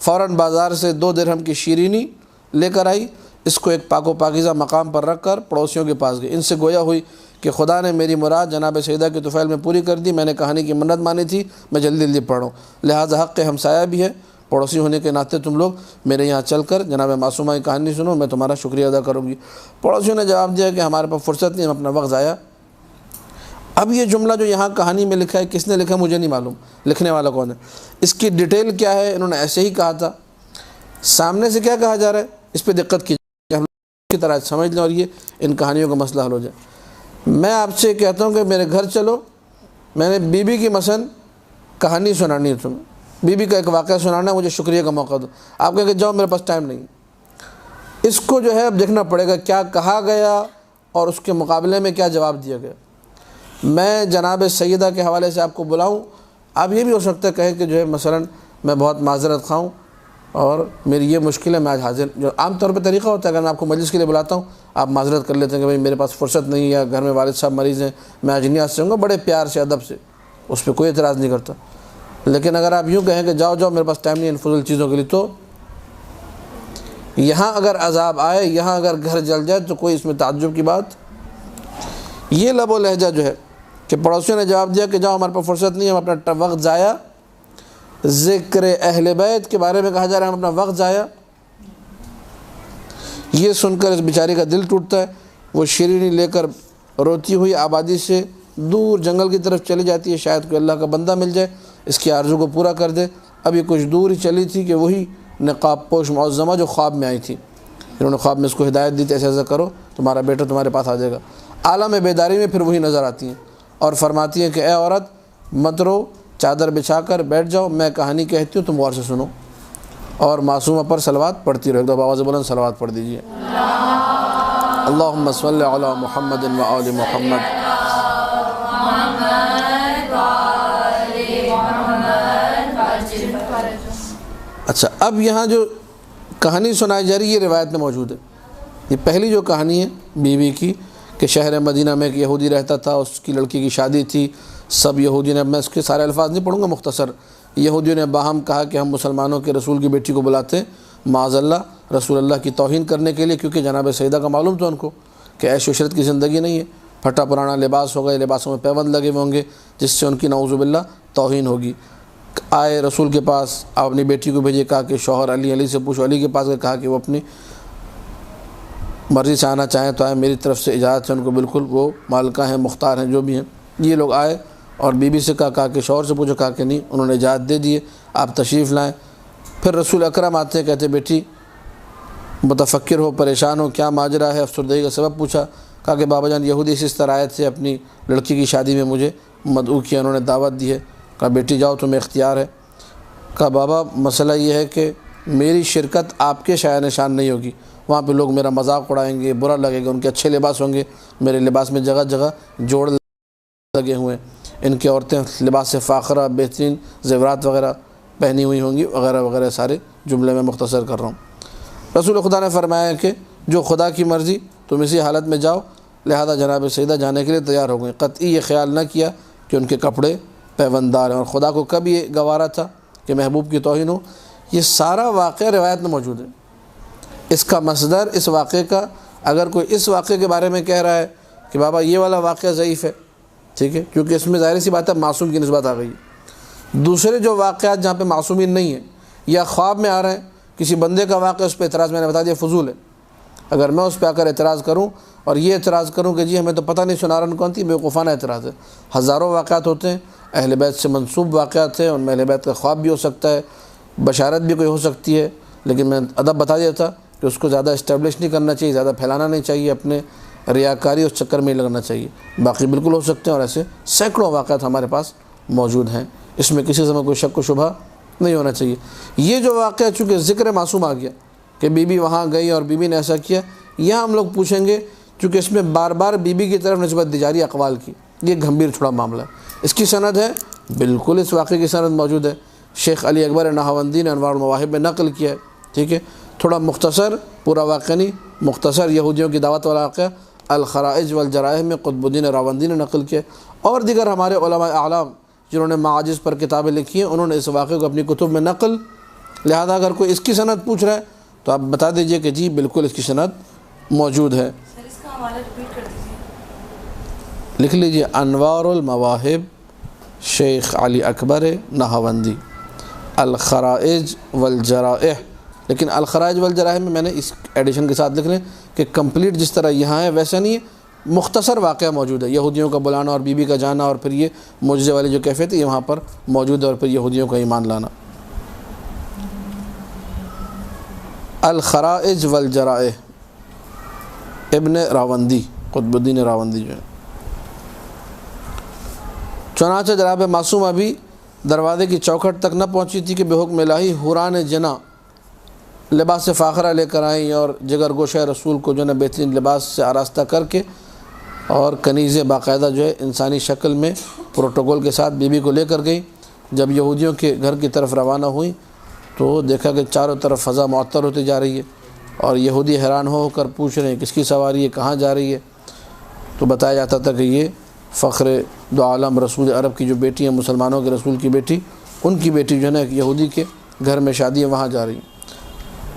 فوراً بازار سے 2 درہم کی شیرینی لے کر آئی، اس کو ایک پاک و پاکیزہ مقام پر رکھ کر پڑوسیوں کے پاس گئی، ان سے گویا ہوئی کہ خدا نے میری مراد جناب سیدہ کی طفیل میں پوری کر دی، میں نے کہانی کی منت مانی تھی، میں جلدی جلدی پڑھوں، لہٰذا حق ہمسایہ بھی ہے، پڑوسی ہونے کے ناطے تم لوگ میرے یہاں چل کر جناب معصومہ کی کہانی سنو، میں تمہارا شکریہ ادا کروں گی۔ پڑوسیوں نے جواب دیا کہ ہمارے پاس فرصت نہیں، ہم اپنا وقت ضائع۔ اب یہ جملہ جو یہاں کہانی میں لکھا ہے، کس نے لکھا مجھے نہیں معلوم، لکھنے والا کون ہے، اس کی ڈیٹیل کیا ہے، انہوں نے ایسے ہی کہا تھا، سامنے سے کیا کہا جا رہا ہے اس پہ دقت کیجیے کہ ہم لوگ کی طرح سمجھ لیں اور یہ ان کہانیوں کا مسئلہ حل ہو جائے۔ میں آپ سے کہتا ہوں کہ میرے گھر چلو، میں نے بی بی کی مثلا کہانی سنانی ہے، تمہیں بی بی کا ایک واقعہ سنانا ہے، مجھے شکریہ کا موقع دو، آپ کہیں کہ جاؤ میرے پاس ٹائم نہیں۔ اس کو جو ہے اب دیکھنا پڑے گا کیا کہا گیا اور اس کے مقابلے میں کیا جواب دیا گیا۔ میں جناب سیدہ کے حوالے سے آپ کو بلاؤں، آپ یہ بھی ہو سکتا ہے کہیں کہ جو ہے مثلا میں بہت معذرت خواہ ہوں اور میری یہ مشکل ہے، میں آج حاضر، جو عام طور پہ طریقہ ہوتا ہے اگر میں آپ کو مجلس کے لیے بلاتا ہوں آپ معذرت کر لیتے ہیں کہ بھائی میرے پاس فرصت نہیں ہے یا گھر میں والد صاحب مریض ہیں، میں آج نہیں آ سکوں گا، بڑے پیار سے ادب سے، اس پہ کوئی اعتراض نہیں کرتا۔ لیکن اگر آپ یوں کہیں کہ جاؤ جاؤ میرے پاس ٹائم نہیں ہے ان فضول چیزوں کے لیے، تو یہاں اگر عذاب آئے، یہاں اگر گھر جل جائے تو کوئی اس میں تعجب کی بات۔ یہ لب و لہجہ جو ہے کہ پڑوسیوں نے جواب دیا کہ جاؤ ہمارے پاس فرصت نہیں ہے، ہم اپنا وقت ضائع، ذکر اہل بیت کے بارے میں کہا جا رہا ہے ہم اپنا وقت ضائع، یہ سن کر اس بیچاری کا دل ٹوٹتا ہے، وہ شیرینی لے کر روتی ہوئی آبادی سے دور جنگل کی طرف چلی جاتی ہے، شاید کوئی اللہ کا بندہ مل جائے اس کی آرزو کو پورا کر دے۔ اب یہ کچھ دور ہی چلی تھی کہ وہی نقاب پوش معظمہ جو خواب میں آئی تھی، انہوں نے خواب میں اس کو ہدایت دی تھی ایسا ایسا کرو تمہارا بیٹا تمہارے پاس آ جائے گا، عالم بیداری میں پھر وہی نظر آتی ہیں اور فرماتی ہیں کہ اے عورت مت رو، چادر بچھا کر بیٹھ جاؤ، میں کہانی کہتی ہوں تم غور سے سنو، اور معصومہ پر صلوات پڑھتی رہو، ایک دو آواز بلند صلوات پڑھ دیجیے، اللہم صلی علی محمد و آل محمد۔ اچھا، اب یہاں جو کہانی سنائی جا رہی ہے یہ روایت میں موجود ہے، یہ پہلی جو کہانی ہے بیوی کی کہ شہر مدینہ میں ایک یہودی رہتا تھا، اس کی لڑکی کی شادی تھی، سب یہودیوں نے، میں اس کے سارے الفاظ نہیں پڑھوں گا، مختصر، یہودیوں نے باہم کہا کہ ہم مسلمانوں کے رسول کی بیٹی کو بلاتے ہیں معاذ اللہ رسول اللہ کی توہین کرنے کے لیے، کیونکہ جناب سیدہ کا معلوم تھا ان کو کہ عیش و عشرت کی زندگی نہیں ہے، پھٹا پرانا لباس ہوگا، لباسوں میں پیوند لگے ہوئے ہوں گے جس سے ان کی نعوذ باللہ توہین ہوگی۔ آئے رسول کے پاس، آپ اپنی بیٹی کو بھیجے، کہا کہ شوہر علی سے پوچھو، علی کے پاس گئے، کہا کہ وہ اپنی مرضی سے آنا چاہیں تو آئے، میری طرف سے اجازت ہے ان کو، بالکل وہ مالکہ ہیں، مختار ہیں، جو بھی ہیں۔ یہ لوگ آئے اور بی بی سے کہا کہ شوہر سے پوچھو، کہا کہ نہیں، انہوں نے اجازت دے دیے، آپ تشریف لائیں۔ پھر رسول اکرم آتے ہیں، کہتے بیٹی متفکر ہو، پریشان ہو، کیا ماجرا ہے، افسردگی کا سبب پوچھا، کہا کہ بابا جان یہودی اس طرح آئے تھے، اپنی لڑکی کی شادی میں مجھے مدعو کیا، انہوں نے دعوت دی ہے، کہا بیٹی جاؤ تمہیں اختیار ہے۔ کہا بابا مسئلہ یہ ہے کہ میری شرکت آپ کے شایع نشان نہیں ہوگی، وہاں پہ لوگ میرا مذاق اڑائیں گے، برا لگے گا، ان کے اچھے لباس ہوں گے، میرے لباس میں جگہ جگہ جوڑ لگے ہوئے ہیں، ان کی عورتیں لباس سے فاخرہ بہترین زیورات وغیرہ پہنی ہوئی ہوں گی، وغیرہ وغیرہ، سارے جملے میں مختصر کر رہا ہوں۔ رسول خدا نے فرمایا کہ جو خدا کی مرضی، تم اسی حالت میں جاؤ، لہذا جناب سیدہ جانے کے لیے تیار ہو گئے، قطعی یہ خیال نہ کیا کہ ان کے کپڑے پیوندار ہیں، اور خدا کو کب یہ گوارا تھا کہ محبوب کی توہین ہو۔ یہ سارا واقعہ روایت میں موجود ہے، اس کا مصدر اس واقعے کا، اگر کوئی اس واقعے کے بارے میں کہہ رہا ہے کہ بابا یہ والا واقعہ ضعیف ہے، ٹھیک ہے، کیونکہ اس میں ظاہر سی بات ہے معصوم کی نسبت آ گئی ہے۔ دوسرے جو واقعات جہاں پہ معصومین نہیں ہیں یا خواب میں آ رہے ہیں، کسی بندے کا واقعہ، اس پہ اعتراض میں نے بتا دیا فضول ہے۔ اگر میں اس پہ آ کر اعتراض کروں اور یہ اعتراض کروں کہ جی ہمیں تو پتہ نہیں سنارن کون تھی، بیوقوفانہ اعتراض ہے۔ ہزاروں واقعات ہوتے ہیں، اہل بیت سے منسوب واقعات ہیں، ان میں اہل بیت کا خواب بھی ہو سکتا ہے، بشارت بھی کوئی ہو سکتی ہے، لیکن میں ادب بتا دیا تھا کہ اس کو زیادہ اسٹیبلش نہیں کرنا چاہیے، زیادہ پھیلانا نہیں چاہیے، اپنے ریاکاری اس چکر میں ہی لگنا چاہیے۔ باقی بالکل ہو سکتے ہیں، اور ایسے سینکڑوں واقعات ہمارے پاس موجود ہیں، اس میں کسی سے کوئی شک و شبہ نہیں ہونا چاہیے۔ یہ جو واقعہ چونکہ ذکر معصوم آ گیا کہ بی بی وہاں گئی اور بی بی نے ایسا کیا، یہاں ہم لوگ پوچھیں گے چونکہ اس میں بار بار بی بی کی طرف نسبت دی جا رہی ہے اقوال کی، یہ گھمبیر تھوڑا معاملہ ہے۔ اس کی سند ہے، بالکل اس واقعے کی سند موجود ہے، شیخ علی اکبر نہاوندی نے انوار المواہب میں نقل کیا ہے، ٹھیک ہے، تھوڑا مختصر، پورا واقعہ نہیں، مختصر یہودیوں کی دعوت والا واقعہ الخرائج والجرائح میں قطب الدین راوندی نے نقل کیا، اور دیگر ہمارے علماء اعلام جنہوں نے معاجز پر کتابیں لکھی ہیں انہوں نے اس واقعے کو اپنی کتب میں نقل، لہذا اگر کوئی اس کی سند پوچھ رہا ہے تو آپ بتا دیجئے کہ جی بالکل اس کی سند موجود ہے۔ سر اس کا حوالہ ریپیٹ کر دیجیے۔ لکھ لیجئے انوار المواہب شیخ علی اکبر نہاوندی، الخرائج والجرائح، لیکن الخرائج والجرائح میں نے اس ایڈیشن کے ساتھ لکھ لیں کہ کمپلیٹ جس طرح یہاں ہے ویسا نہیں ہے، مختصر واقعہ موجود ہے، یہودیوں کا بلانا اور بی بی کا جانا، اور پھر یہ معجزے والی جو کیفیت ہے یہ وہاں پر موجود ہے، اور پھر یہودیوں کا ایمان لانا۔ الخرائج والجرائح ابن راوندی، قطب الدین راوندی جو ہے۔ چنانچہ جناب معصوم ابھی دروازے کی چوکھٹ تک نہ پہنچی تھی کہ بے حکم الہی حوران جنا لباس فاخرہ لے کر آئیں اور جگر گوشہ رسول کو جو ہے بہترین لباس سے آراستہ کر کے، اور کنیزیں باقاعدہ جو ہے انسانی شکل میں پروٹوکول کے ساتھ بی بی کو لے کر گئیں۔ جب یہودیوں کے گھر کی طرف روانہ ہوئیں تو دیکھا کہ چاروں طرف فضا معطر ہوتی جا رہی ہے، اور یہودی حیران ہو کر پوچھ رہے ہیں کس کی سواری ہے، کہاں جا رہی ہے؟ تو بتایا جاتا تھا کہ یہ فخر دو عالم رسول عرب کی جو بیٹی ہے، مسلمانوں کے رسول کی بیٹی، ان کی بیٹی جو ہے نا ایک یہودی کے گھر میں شادی ہے، وہاں جا رہی ہے۔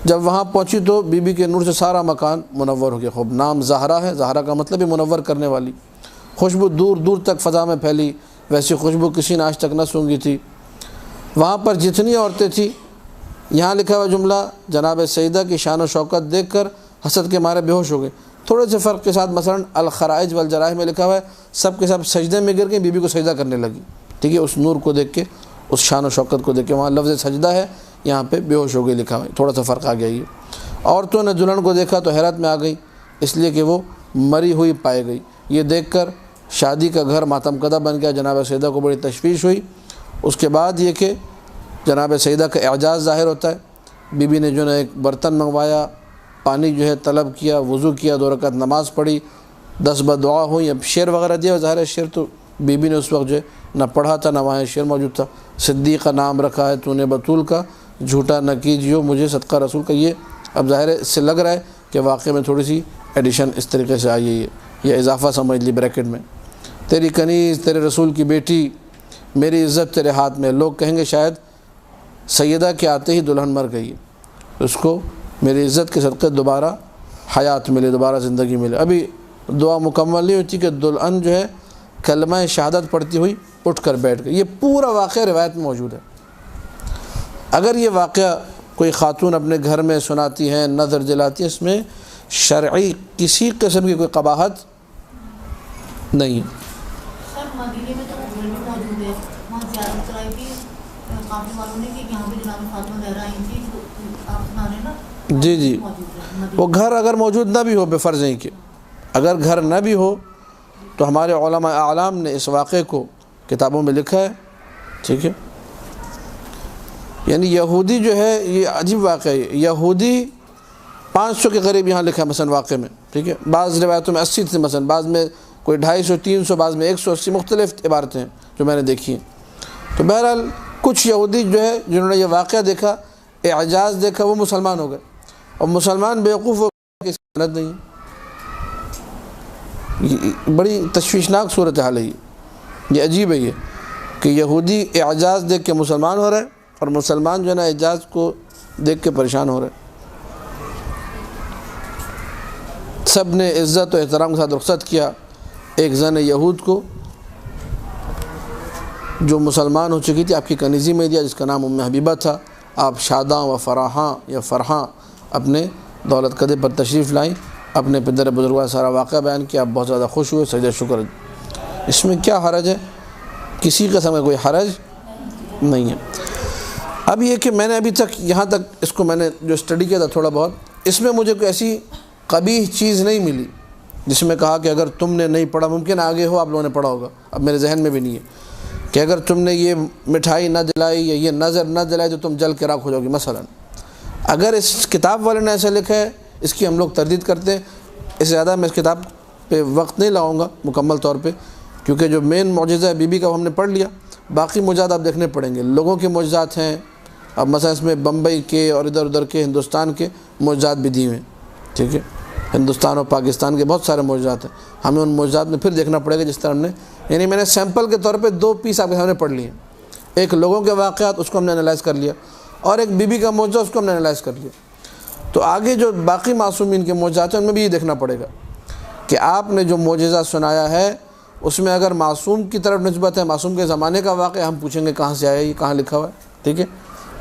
جب وہاں پہنچی تو بی بی کے نور سے سارا مکان منور ہو گیا۔ خوب نام زہرا ہے، زہرا کا مطلب ہے منور کرنے والی، خوشبو دور دور تک فضا میں پھیلی، ویسی خوشبو کسی نے آج تک نہ سونگھی تھی۔ وہاں پر جتنی عورتیں تھیں، یہاں لکھا ہوا جملہ جناب سیدہ کی شان و شوکت دیکھ کر حسد کے مارے بے ہوش ہو گئے۔ تھوڑے سے فرق کے ساتھ مثلا الخرائج والجرائح میں لکھا ہوا ہے سب کے سب سجدے میں گر گئیں، بی بی کو سجدہ کرنے لگی، ٹھیک ہے، اس نور کو دیکھ کے، اس شان و شوکت کو دیکھ کے۔ وہاں لفظ سجدہ ہے، یہاں پہ بے ہوش ہو گئی لکھا ہوا ہے، تھوڑا سا فرق آ گیا۔ یہ عورتوں نے دلہن کو دیکھا تو حیرت میں آ گئی، اس لیے کہ وہ مری ہوئی پائے گئی۔ یہ دیکھ کر شادی کا گھر ماتم کدہ بن گیا۔ جناب سیدہ کو بڑی تشویش ہوئی۔ اس کے بعد یہ کہ جناب سیدہ کا اعجاز ظاہر ہوتا ہے۔ بی بی نے جو ہے ایک برتن منگوایا، پانی جو ہے طلب کیا، وضو کیا، 2 رکعت نماز پڑھی، 10 بدعا ہوئی۔ اب شعر وغیرہ دیا، ظاہر ہے شعر تو بی بی نے اس وقت جو ہے نہ پڑھا تھا نہ وہاں شعر موجود تھا۔ صدیق کا نام رکھا ہے تو نے بطول کا، جھوٹا نہ کیجیو مجھے صدقہ رسول کا۔ یہ اب ظاہر ہے اس سے لگ رہا ہے کہ واقعے میں تھوڑی سی ایڈیشن اس طریقے سے آئی ہے، یہ اضافہ سمجھ لی بریکٹ میں۔ تیری کنیز تیرے رسول کی بیٹی، میری عزت تیرے ہاتھ میں۔ لوگ کہیں گے شاید سیدہ کے آتے ہی دلہن مر گئی، اس کو میری عزت کے صدقے دوبارہ حیات ملے، دوبارہ زندگی ملے۔ ابھی دعا مکمل نہیں ہوتی کہ دلہن جو ہے کلمہ شہادت پڑھتی ہوئی اٹھ کر بیٹھ گئی۔ یہ پورا واقعہ روایت میں موجود ہے۔ اگر یہ واقعہ کوئی خاتون اپنے گھر میں سناتی ہے، نظر جلاتی ہے، اس میں شرعی کسی قسم کی کوئی قباحت نہیں ہے۔ سر مدینے میں تو وہ بھی موجود ہے، وہاں زیارت کرائی تھی کافی والوں نے کہ یہاں پہ جناب فاطمہ زہرا آئی تھی، آپ سنا رہے ہیں نا؟ جی جی، وہ گھر اگر موجود نہ بھی ہو، بے فرض نہیں کہ اگر گھر نہ بھی ہو تو ہمارے علماء اعلام نے اس واقعے کو کتابوں میں لکھا ہے، ٹھیک ہے۔ یعنی یہودی جو ہے، یہ عجیب واقعہ ہے، یہودی 500 کے قریب یہاں لکھا ہے مثلا واقعے میں، ٹھیک ہے۔ بعض روایتوں میں 80 تھے، مثلا بعض میں کوئی 250 300، بعض میں 180، مختلف عبارتیں ہیں جو میں نے دیکھی ہیں۔ تو بہرحال کچھ یہودی جو ہے جنہوں نے یہ واقعہ دیکھا، اعجاز دیکھا، وہ مسلمان ہو گئے، اور مسلمان بیوقوف ہو گئے کہ اس کی محنت نہیں ہے۔ یہ بڑی تشویشناک صورتحال ہے، یہ عجیب ہے یہ کہ یہودی اعجاز دیکھ کے مسلمان ہو رہے، اور مسلمان جو ہے نا اعجاز کو دیکھ کے پریشان ہو رہے۔ سب نے عزت و احترام کے ساتھ رخصت کیا۔ ایک زن یہود کو جو مسلمان ہو چکی تھی، آپ کی کنیزی میں دیا، جس کا نام ام حبیبہ تھا۔ آپ شاداں و فراحاں یا فرحاں اپنے دولت قدے پر تشریف لائیں، اپنے پدر بزرگوں کا سارا واقعہ بیان کیا، آپ بہت زیادہ خوش ہوئے، سجدہ شکر۔ اس میں کیا حرج ہے؟ کسی قسم کا کوئی حرج نہیں ہے۔ اب یہ کہ میں نے ابھی تک یہاں تک اس کو میں نے جو اسٹڈی کیا تھا تھوڑا بہت، اس میں مجھے کوئی ایسی قبیح چیز نہیں ملی جس میں کہا کہ اگر تم نے نہیں پڑھا، ممکن آگے ہو آپ لوگوں نے پڑھا ہوگا، اب میرے ذہن میں بھی نہیں ہے، کہ اگر تم نے یہ مٹھائی نہ دلائی یا یہ نظر نہ دلائی تو تم جل کے راکھ ہو جاؤ گی مثلا۔ اگر اس کتاب والے نے ایسا لکھا ہے، اس کی ہم لوگ تردید کرتے ہیں۔ اس سے زیادہ میں اس کتاب پہ وقت نہیں لاؤں گا مکمل طور پہ، کیونکہ جو مین معجزہ ہے بی بی کا وہ ہم نے پڑھ لیا، باقی معجزات آپ دیکھنے پڑیں گے۔ لوگوں کے معجزات ہیں، اب مثلا اس میں بمبئی کے اور ادھر ادھر کے ہندوستان کے معجزات بھی دیے ہوئے ہیں، ٹھیک ہے۔ ہندوستان اور پاکستان کے بہت سارے معجزات ہیں، ہمیں ان معجزات میں پھر دیکھنا پڑے گا جس طرح ہم نے، یعنی میں نے سیمپل کے طور پہ 2 پیس آپ کے سامنے پڑھ لیے۔ ایک لوگوں کے واقعات، اس کو ہم نے انالائز کر لیا، اور ایک بی بی کا معجزہ، اس کو ہم نے انالائز کر لیا۔ تو آگے جو باقی معصومین کے معجزات ہیں ان میں بھی یہ دیکھنا پڑے گا کہ آپ نے جو معجزہ سنایا ہے اس میں اگر معصوم کی طرف نسبت ہے، معصوم کے زمانے کا واقعہ، ہم پوچھیں گے کہاں سے آیا، یہ کہاں لکھا ہوا ہے، ٹھیک ہے،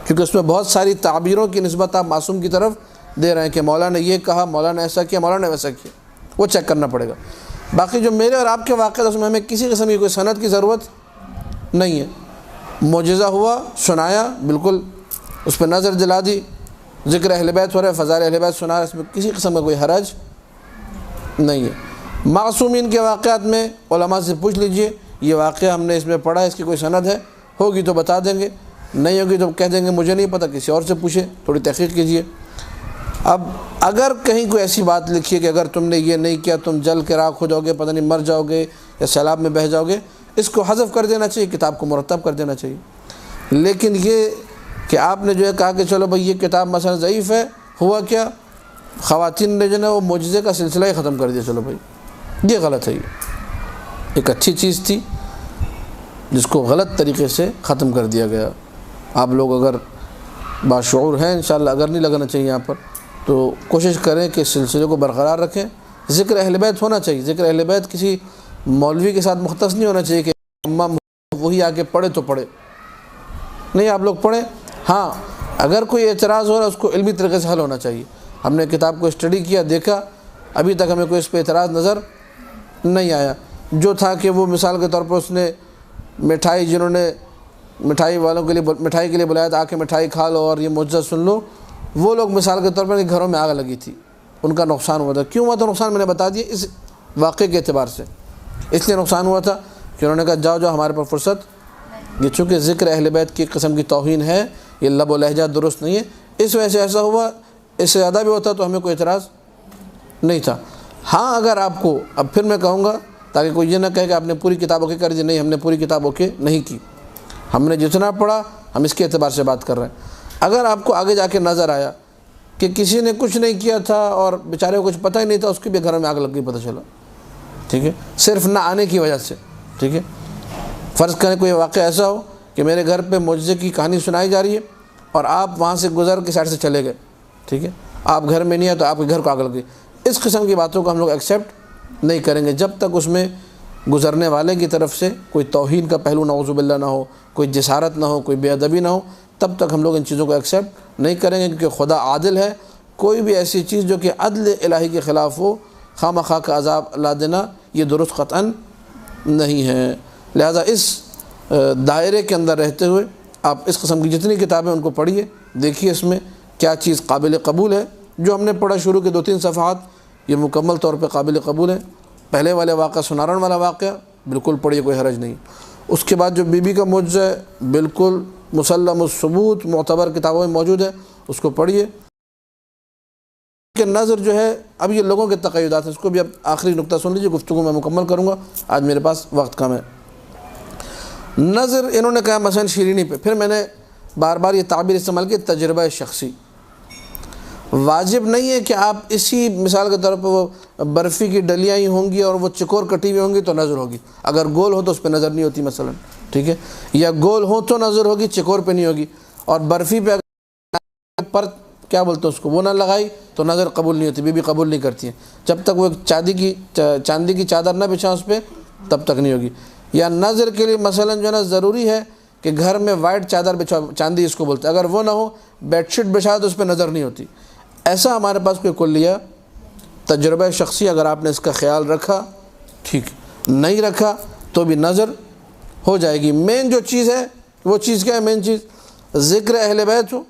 کیونکہ اس میں بہت ساری تعبیروں کی نسبت آپ معصوم کی طرف دے رہے ہیں کہ مولانا نے یہ کہا، مولانا نے ایسا کیا، مولانا نے ویسا کیا، وہ چیک کرنا پڑے گا۔ باقی جو میرے اور آپ کے واقعات اس میں ہمیں کسی قسم کی کوئی سند کی ضرورت نہیں ہے۔ معجزہ ہوا، سنایا، بالکل اس پہ نظر دلا دی، ذکر اہل بیت ہو رہا ہے، فضائل اہل بیت سنا رہا ہے، اس میں کسی قسم کا کوئی حرج نہیں ہے۔ معصومین کے واقعات میں علماء سے پوچھ لیجئے، یہ واقعہ ہم نے اس میں پڑھا ہے، اس کی کوئی سند ہے، ہوگی تو بتا دیں گے، نہیں ہوگی تو کہہ دیں گے مجھے نہیں پتہ، کسی اور سے پوچھیں، تھوڑی تحقیق کیجئے۔ اب اگر کہیں کوئی ایسی بات لکھی ہے کہ اگر تم نے یہ نہیں کیا تم جل کے راکھ ہو جاؤ گے، پتہ نہیں مر جاؤ گے یا سیلاب میں بہہ جاؤ گے، اس کو حذف کر دینا چاہیے، کتاب کو مرتب کر دینا چاہیے۔ لیکن یہ کہ آپ نے جو ہے کہا کہ چلو بھئی یہ کتاب مثلا ضعیف ہے، ہوا کیا، خواتین نے جو ہے وہ معجزے کا سلسلہ ہی ختم کر دیا، چلو بھئی یہ غلط ہے۔ یہ ایک اچھی چیز تھی جس کو غلط طریقے سے ختم کر دیا گیا۔ آپ لوگ اگر باشعور ہیں انشاءاللہ، اگر نہیں لگانا چاہیے یہاں پر، تو کوشش کریں کہ اس سلسلے کو برقرار رکھیں۔ ذکر اہل بیت ہونا چاہیے، ذکر اہل بیت کسی مولوی کے ساتھ مختص نہیں ہونا چاہیے کہ امام وہی آ کے پڑھے تو پڑھے، نہیں، آپ لوگ پڑھیں۔ ہاں اگر کوئی اعتراض ہو رہا ہے اس کو علمی طریقے سے حل ہونا چاہیے۔ ہم نے کتاب کو اسٹڈی کیا، دیکھا، ابھی تک ہمیں کوئی اس پہ اعتراض نظر نہیں آیا۔ جو تھا کہ وہ مثال کے طور پر اس نے مٹھائی، جنہوں نے مٹھائی والوں کے لیے مٹھائی کے لیے بلایا تھا، آ کے مٹھائی کھا لو اور یہ معجزہ سن لو، وہ لوگ مثال کے طور پر گھروں میں آگ لگی تھی، ان کا نقصان ہوا تھا۔ کیوں ہوا تھا نقصان، میں نے بتا دیا، اس واقعے کے اعتبار سے اس لیے نقصان ہوا تھا کہ انہوں نے کہا جاؤ جاؤ ہمارے پر فرصت، یہ چونکہ ذکر اہل بیت کی قسم کی توہین ہے، یہ لب و لہجہ درست نہیں ہے، اس وجہ سے ایسا ہوا۔ اس سے زیادہ بھی ہوتا تو ہمیں کوئی اعتراض نہیں تھا۔ ہاں اگر آپ کو، اب پھر میں کہوں گا تاکہ کوئی یہ نہ کہے کہ آپ نے پوری کتاب اوکے کر دی، نہیں، ہم نے پوری کتاب اوکے نہیں کی، ہم نے جتنا پڑھا ہم اس کے اعتبار سے بات کر رہے ہیں۔ اگر آپ کو آگے جا کے نظر آیا کہ کسی نے کچھ نہیں کیا تھا اور بیچارے کو کچھ پتہ ہی نہیں تھا، اس کی بھی گھر میں آگ لگ گئی، پتہ چلا، ٹھیک ہے، صرف نہ آنے کی وجہ سے، ٹھیک ہے، فرض کریں کوئی واقعہ ایسا ہو کہ میرے گھر پہ معجزے کی کہانی سنائی جا رہی ہے اور آپ وہاں سے گزر کے سائڈ سے چلے گئے، ٹھیک ہے، آپ گھر میں نہیں ہیں تو آپ کے گھر کو آگ لگ گئی، اس قسم کی باتوں کو ہم لوگ ایکسیپٹ نہیں کریں گے جب تک اس میں گزرنے والے کی طرف سے کوئی توہین کا پہلو نعوذ باللہ نہ ہو، کوئی جسارت نہ ہو، کوئی بے ادبی نہ ہو، تب تک ہم لوگ ان چیزوں کو ایکسیپٹ نہیں کریں گے، کیونکہ خدا عادل ہے۔ کوئی بھی ایسی چیز جو کہ عدل الہی کے خلاف ہو، خواہ مخواہ کا عذاب اللہ دینا، یہ درست قطعاً نہیں ہے۔ لہذا اس دائرے کے اندر رہتے ہوئے آپ اس قسم کی جتنی کتابیں ان کو پڑھیے، دیکھیے اس میں کیا چیز قابل قبول ہے۔ جو ہم نے پڑھا شروع کے 2-3 صفحات یہ مکمل طور پہ قابل قبول ہے۔ پہلے والے واقعہ، سنارن والا واقعہ، بالکل پڑھیے، کوئی حرج نہیں۔ اس کے بعد جو بی بی کا معجزہ ہے، بالکل مسلم الثبوت، معتبر کتابوں میں موجود ہے، اس کو پڑھیے۔ کہ نظر جو ہے، اب یہ لوگوں کے تقیدات ہیں، اس کو بھی اب آخری نقطہ سن لیجیے، گفتگو میں مکمل کروں گا، آج میرے پاس وقت کم ہے۔ نظر انہوں نے کہا مثلا شیرینی پہ، پھر میں نے بار بار یہ تعبیر استعمال کی، تجربہ شخصی۔ واجب نہیں ہے کہ آپ اسی مثال کے طور پہ وہ برفی کی ڈلیاں ہی ہوں گی اور وہ چکور کٹی ہوئی ہوں گی تو نظر ہوگی، اگر گول ہو تو اس پہ نظر نہیں ہوتی مثلا، ٹھیک ہے، یا گول ہو تو نظر ہوگی، چکور پہ نہیں ہوگی، اور برفی پہ اگر پر کیا بولتے ہیں اس کو وہ نہ لگائی تو نظر قبول نہیں ہوتی، بی قبول نہیں کرتی ہیں، جب تک وہ چاندی کی چادر نہ بچھا اس پہ تب تک نہیں ہوگی۔ یا نظر کے لیے مثلا جو ہے نا ضروری ہے کہ گھر میں وائٹ چادر بچھا، چاندی اس کو بولتے ہیں، اگر وہ نہ ہو، بیڈ شیٹ بچھا تو اس پہ نظر نہیں ہوتی۔ ایسا ہمارے پاس کوئی کلیہ تجربہ شخصی، اگر آپ نے اس کا خیال رکھا ٹھیک، نہیں رکھا تو بھی نظر ہو جائے گی۔ مین جو چیز ہے وہ چیز کیا ہے؟ مین چیز ذکر اہل بیت ہو،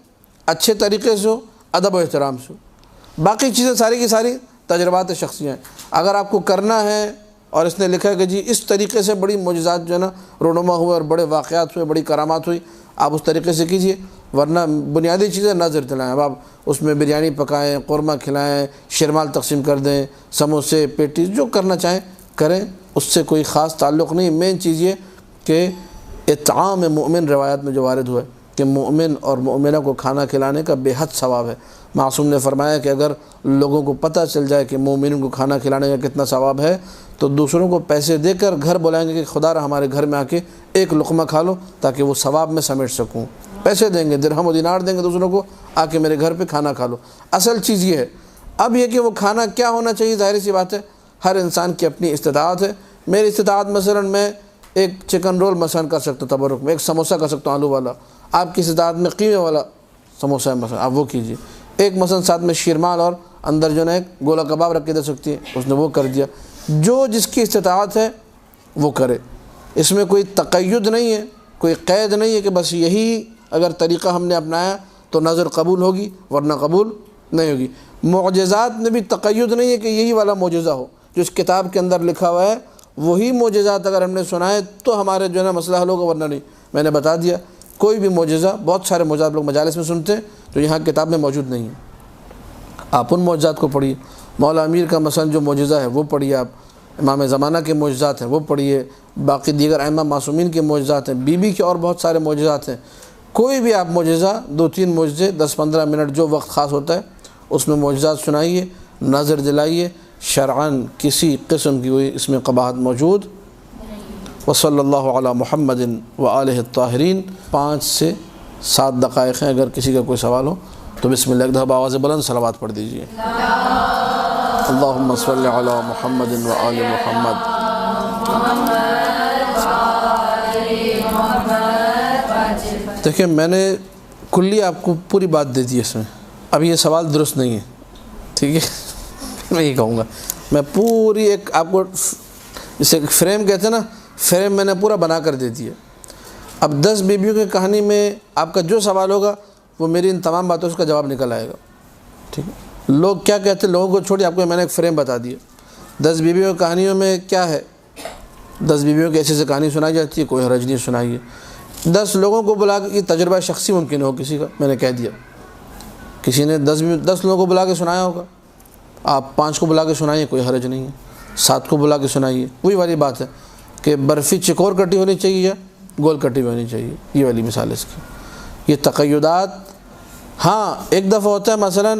اچھے طریقے سے ہو، ادب و احترام سے ہو، باقی چیزیں ساری کی ساری تجربات شخصی ہیں۔ اگر آپ کو کرنا ہے اور اس نے لکھا ہے کہ جی اس طریقے سے بڑی معجزات جو ہے نا رونما ہوئے اور بڑے واقعات ہوئے، بڑی کرامات ہوئی، آپ اس طریقے سے کیجئے، ورنہ بنیادی چیزیں نظر دلائیں۔ اب آپ اس میں بریانی پکائیں، قورمہ کھلائیں، شیرمال تقسیم کر دیں، سموسے، پیٹیز، جو کرنا چاہیں کریں، اس سے کوئی خاص تعلق نہیں۔ مین چیز یہ کہ اطعام مومن روایات میں جو وارد ہوا ہے کہ مومن اور مومنہ کو کھانا کھلانے کا بے حد ثواب ہے۔ معصوم نے فرمایا کہ اگر لوگوں کو پتہ چل جائے کہ مومنوں کو کھانا کھلانے کا کتنا ثواب ہے تو دوسروں کو پیسے دے کر گھر بلائیں گے کہ خدا را ہمارے گھر میں آ کے ایک لقمہ کھا لو تاکہ وہ ثواب میں سمیٹ سکوں، پیسے دیں گے، درہم و دینار دیں گے دوسروں کو، آ کے میرے گھر پہ کھانا کھا لو۔ اصل چیز یہ ہے۔ اب یہ کہ وہ کھانا کیا ہونا چاہیے، ظاہر سی بات ہے ہر انسان کی اپنی استطاعت ہے، میری استطاعت مثلا میں ایک چکن رول مثلا کر سکتا ہوں تبرک میں، ایک سموسہ کر سکتا ہوں آلو والا، آپ کی استطاعت میں قیمے والا سموسہ ہے مثلا، آپ وہ کیجیے، ایک مثلا ساتھ میں شیرمال اور اندر جو ہے ایک گولا کباب رکھ کے دے سکتی ہے، اس نے وہ کر دیا، جو جس کی استطاعت ہے وہ کرے، اس میں کوئی تقید نہیں ہے، کوئی قید نہیں ہے کہ بس یہی اگر طریقہ ہم نے اپنایا تو نظر قبول ہوگی ورنہ قبول نہیں ہوگی۔ معجزات میں بھی تقید نہیں ہے کہ یہی والا معجزہ ہو جو اس کتاب کے اندر لکھا ہوا ہے، وہی معجزات اگر ہم نے سنائے تو ہمارے جو ہے نا مسئلہ حل ہوگا ورنہ نہیں۔ میں نے بتا دیا کوئی بھی معجزہ، بہت سارے معجزات لوگ مجالس میں سنتے ہیں جو یہاں کتاب میں موجود نہیں ہیں، آپ ان معجزات کو پڑھیے۔ مولا امیر کا مثلا جو معجزہ ہے وہ پڑھیے آپ، امام زمانہ کے معجزات ہیں وہ پڑھیے، باقی دیگر ائمہ معصومین کے معجزات ہیں، بی بی کے اور بہت سارے معجزات ہیں، کوئی بھی آپ معجزہ 2-3 معجزے 10-15 منٹ جو وقت خاص ہوتا ہے اس میں معجزات سنائیے، نظر دلائیے، شرعاً کسی قسم کی کوئی اس میں قباحت موجود۔ وصلی اللہ علی محمد وآلہ الطاہرین۔ 5 سے 7 دقائق ہیں، اگر کسی کا کوئی سوال ہو تو بسم اللہ ایک دفعہ آواز بلند صلوات پڑھ دیجیے۔ اللہم صلی علی محمد وآل محمد۔ دیکھیں میں نے کلی آپ کو پوری بات دے دی اس میں، اب یہ سوال درست نہیں ہے، ٹھیک ہے، میں یہ کہوں گا میں پوری ایک آپ کو جسے فریم کہتے ہیں نا، فریم میں نے پورا بنا کر دے دیا۔ اب 10 بیویوں کی کہانی میں آپ کا جو سوال ہوگا وہ میری ان تمام باتوں کا جواب نکل آئے گا، ٹھیک ہے۔ لوگ کیا کہتے ہیں لوگوں کو چھوڑی، آپ کو میں نے ایک فریم بتا دیا۔ 10 بیویوں کی کہانیوں میں کیا ہے، 10 بیویوں کی ایسی سے کہانی سنائی جاتی ہے، کوئی حرج نہیں سنائیے۔ 10 لوگوں کو بلا کے، یہ تجربہ شخصی ممکن ہو کسی کا، میں نے کہہ دیا، کسی نے 10 لوگوں کو بلا کے سنایا ہوگا، آپ 5 کو بلا کے سنائیے، کوئی حرج نہیں ہے، 7 کو بلا کے سنائیے۔ وہی والی بات ہے کہ برفی چکور کٹی ہونی چاہیے یا گول کٹی ہونی چاہیے، یہ والی مثال اس کی۔ یہ تقیدات ہاں ایک دفعہ ہوتا ہے، مثلا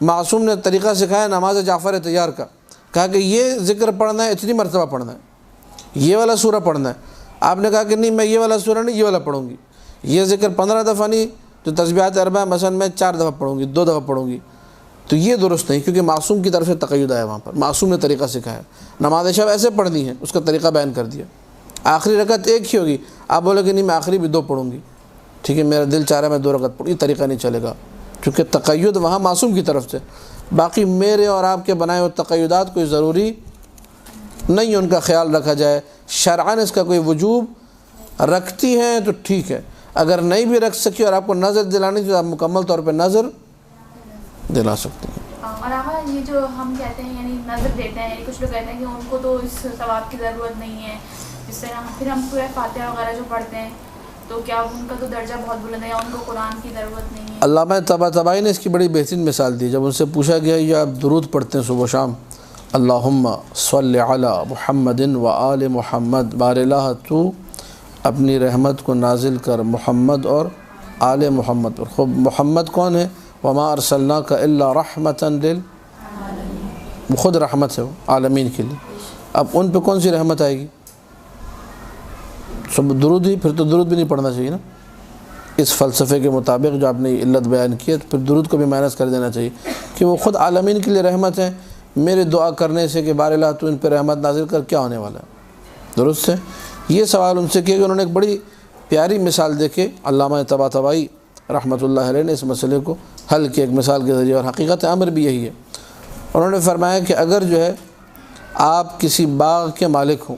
معصوم نے طریقہ سکھایا نماز جعفر تیار کا، کہا کہ یہ ذکر پڑھنا ہے، اتنی مرتبہ پڑھنا ہے، یہ والا سورہ پڑھنا ہے، آپ نے کہا کہ نہیں میں یہ والا سورہ نہیں یہ والا پڑھوں گی، یہ ذکر 15 دفعہ نہیں، جو تسبیحات اربعہ مثلا میں 4 دفعہ پڑھوں گی، 2 دفعہ پڑھوں گی، تو یہ درست نہیں، کیونکہ معصوم کی طرف سے تقید آیا، وہاں پر معصوم نے طریقہ سکھایا، نماز شب ایسے پڑھنی ہے، اس کا طریقہ بیان کر دیا، آخری رکعت ایک ہی ہوگی، آپ بولے کہ نہیں میں آخری بھی 2 پڑھوں گی، ٹھیک ہے میرا دل چاہ رہا ہے میں 2 رکعت پڑھوں، یہ طریقہ نہیں چلے گا، کیونکہ تقید وہاں معصوم کی طرف سے۔ باقی میرے اور آپ کے بنائے ہوئے تقیدات کوئی ضروری نہیں ان کا خیال رکھا جائے، شرعاً اس کا کوئی وجوب رکھتی ہیں تو ٹھیک ہے، اگر نہیں بھی رکھ سکی اور آپ کو نظر دلانی تو آپ مکمل طور پہ نظر دلا سکتے ہیں۔ اور ہمارا یہ جو ہم کہتے ہیں یعنی نظر دیتے ہیں، کچھ لوگ کہتے ہیں کہ ان کو تو اس ثواب کی ضرورت نہیں ہے، جس سے پھر ہم سورہ فاتحہ وغیرہ جو پڑھتے ہیں تو کیا ان کا تو درجہ بہت بلند ہے یا ان کو قرآن کی ضرورت نہیں ہے؟ علامہ طباطبائی نے اس کی بڑی بہترین مثال دی، جب ان سے پوچھا گیا یہ آپ درود پڑھتے ہیں صبح و شام، اللہم صلی علی محمد وآل محمد، بار الہ تو اپنی رحمت کو نازل کر محمد اور آل محمد پر۔ خب محمد کون ہے؟ وما ارسلناک الا رحمتا للعالمین، خود رحمت ہے وہ عالمین کے لیے، اب ان پہ کون سی رحمت آئے گی؟ سب درود ہی، پھر تو درود بھی نہیں پڑھنا چاہیے نا، اس فلسفے کے مطابق جو آپ نے علت بیان کی ہے، پھر درود کو بھی مائنس کر دینا چاہیے کہ وہ خود عالمین کے لیے رحمت ہے، میرے دعا کرنے سے کہ بار الہ تو ان پہ رحمت نازل کر کیا ہونے والا ہے؟ درست ہے۔ یہ سوال ان سے کیا کہ انہوں نے ایک بڑی پیاری مثال دے کے علامہ طباطبائی رحمۃ اللہ علیہ نے اس مسئلے کو حل کیا ایک مثال کے ذریعے، اور حقیقت امر بھی یہی ہے۔ انہوں نے فرمایا کہ اگر جو ہے آپ کسی باغ کے مالک ہوں،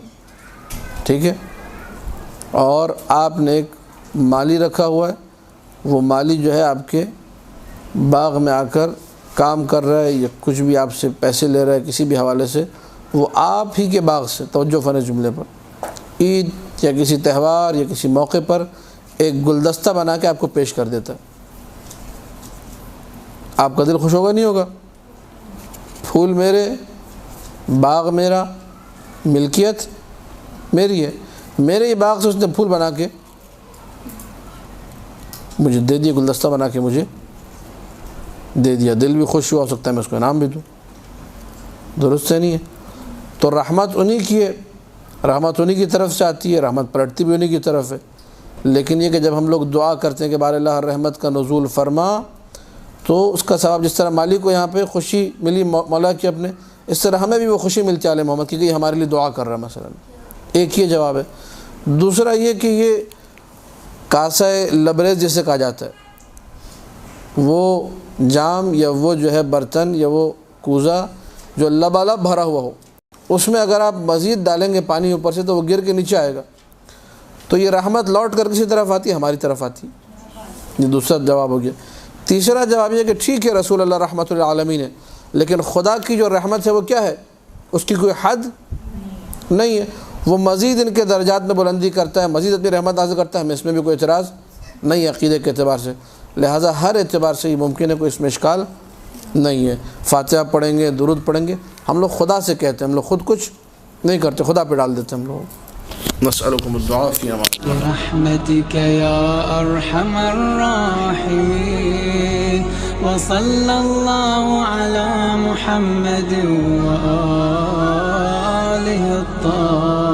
ٹھیک ہے، اور آپ نے ایک مالی رکھا ہوا ہے، وہ مالی جو ہے آپ کے باغ میں آ کر کام کر رہا ہے یا کچھ بھی آپ سے پیسے لے رہا ہے کسی بھی حوالے سے، وہ آپ ہی کے باغ سے، توجہ فرمائیں جملے پر، عید یا کسی تہوار یا کسی موقع پر ایک گلدستہ بنا کے آپ کو پیش کر دیتا ہے، آپ کا دل خوش ہوگا نہیں ہوگا؟ پھول میرے، باغ میرا، ملکیت میری ہے، میرے ہی باغ سے اس نے پھول بنا کے مجھے دے دیا، گلدستہ بنا کے مجھے دے دیا، دل بھی خوش ہوا، ہو سکتا ہے میں اس کو انعام بھی دوں، درست ہے نہیں ہے؟ تو رحمت انہی کی ہے، رحمت انہی کی طرف سے آتی ہے، رحمت پلٹتی بھی انہی کی طرف ہے، لیکن یہ کہ جب ہم لوگ دعا کرتے ہیں کہ بار اللہ رحمت کا نزول فرما، تو اس کا ثواب جس طرح مالک کو یہاں پہ خوشی ملی مولا کی اپنے، اس طرح ہمیں بھی وہ خوشی ملتی ہے آل محمد کی کہ یہ ہمارے لیے دعا کر رہا ہے مثلا. ایک یہ جواب ہے. دوسرا یہ کہ یہ کاسہ لبریز جسے کہا جاتا ہے، وہ جام یا وہ جو ہے برتن یا وہ کوزہ جو لبالب بھرا ہوا ہو، اس میں اگر آپ مزید ڈالیں گے پانی اوپر سے تو وہ گر کے نیچے آئے گا. تو یہ رحمت لوٹ کر کسی طرف آتی ہے، ہماری طرف آتی. یہ دوسرا جواب ہو گیا. تیسرا جواب یہ کہ ٹھیک ہے رسول اللہ رحمۃ للعالمین ہے، لیکن خدا کی جو رحمت ہے وہ کیا ہے؟ اس کی کوئی حد نہیں ہے. وہ مزید ان کے درجات میں بلندی کرتا ہے، مزید اپنی رحمت حاصل کرتا ہے. ہمیں اس میں بھی کوئی اعتراض نہیں ہے عقیدے کے اعتبار سے. لہٰذا ہر اعتبار سے یہ ممکن ہے، کوئی اس میں اشکال نہیں ہے. فاتحہ پڑھیں گے، درود پڑھیں گے، ہم لوگ خدا سے کہتے ہیں، ہم لوگ خود کچھ نہیں کرتے، خدا پہ ڈال دیتے ہم لوگ. نسألكم الدعاء في امان برحمتك يا ارحم الراحمين وصلى الله على محمد وآله الطاهرين.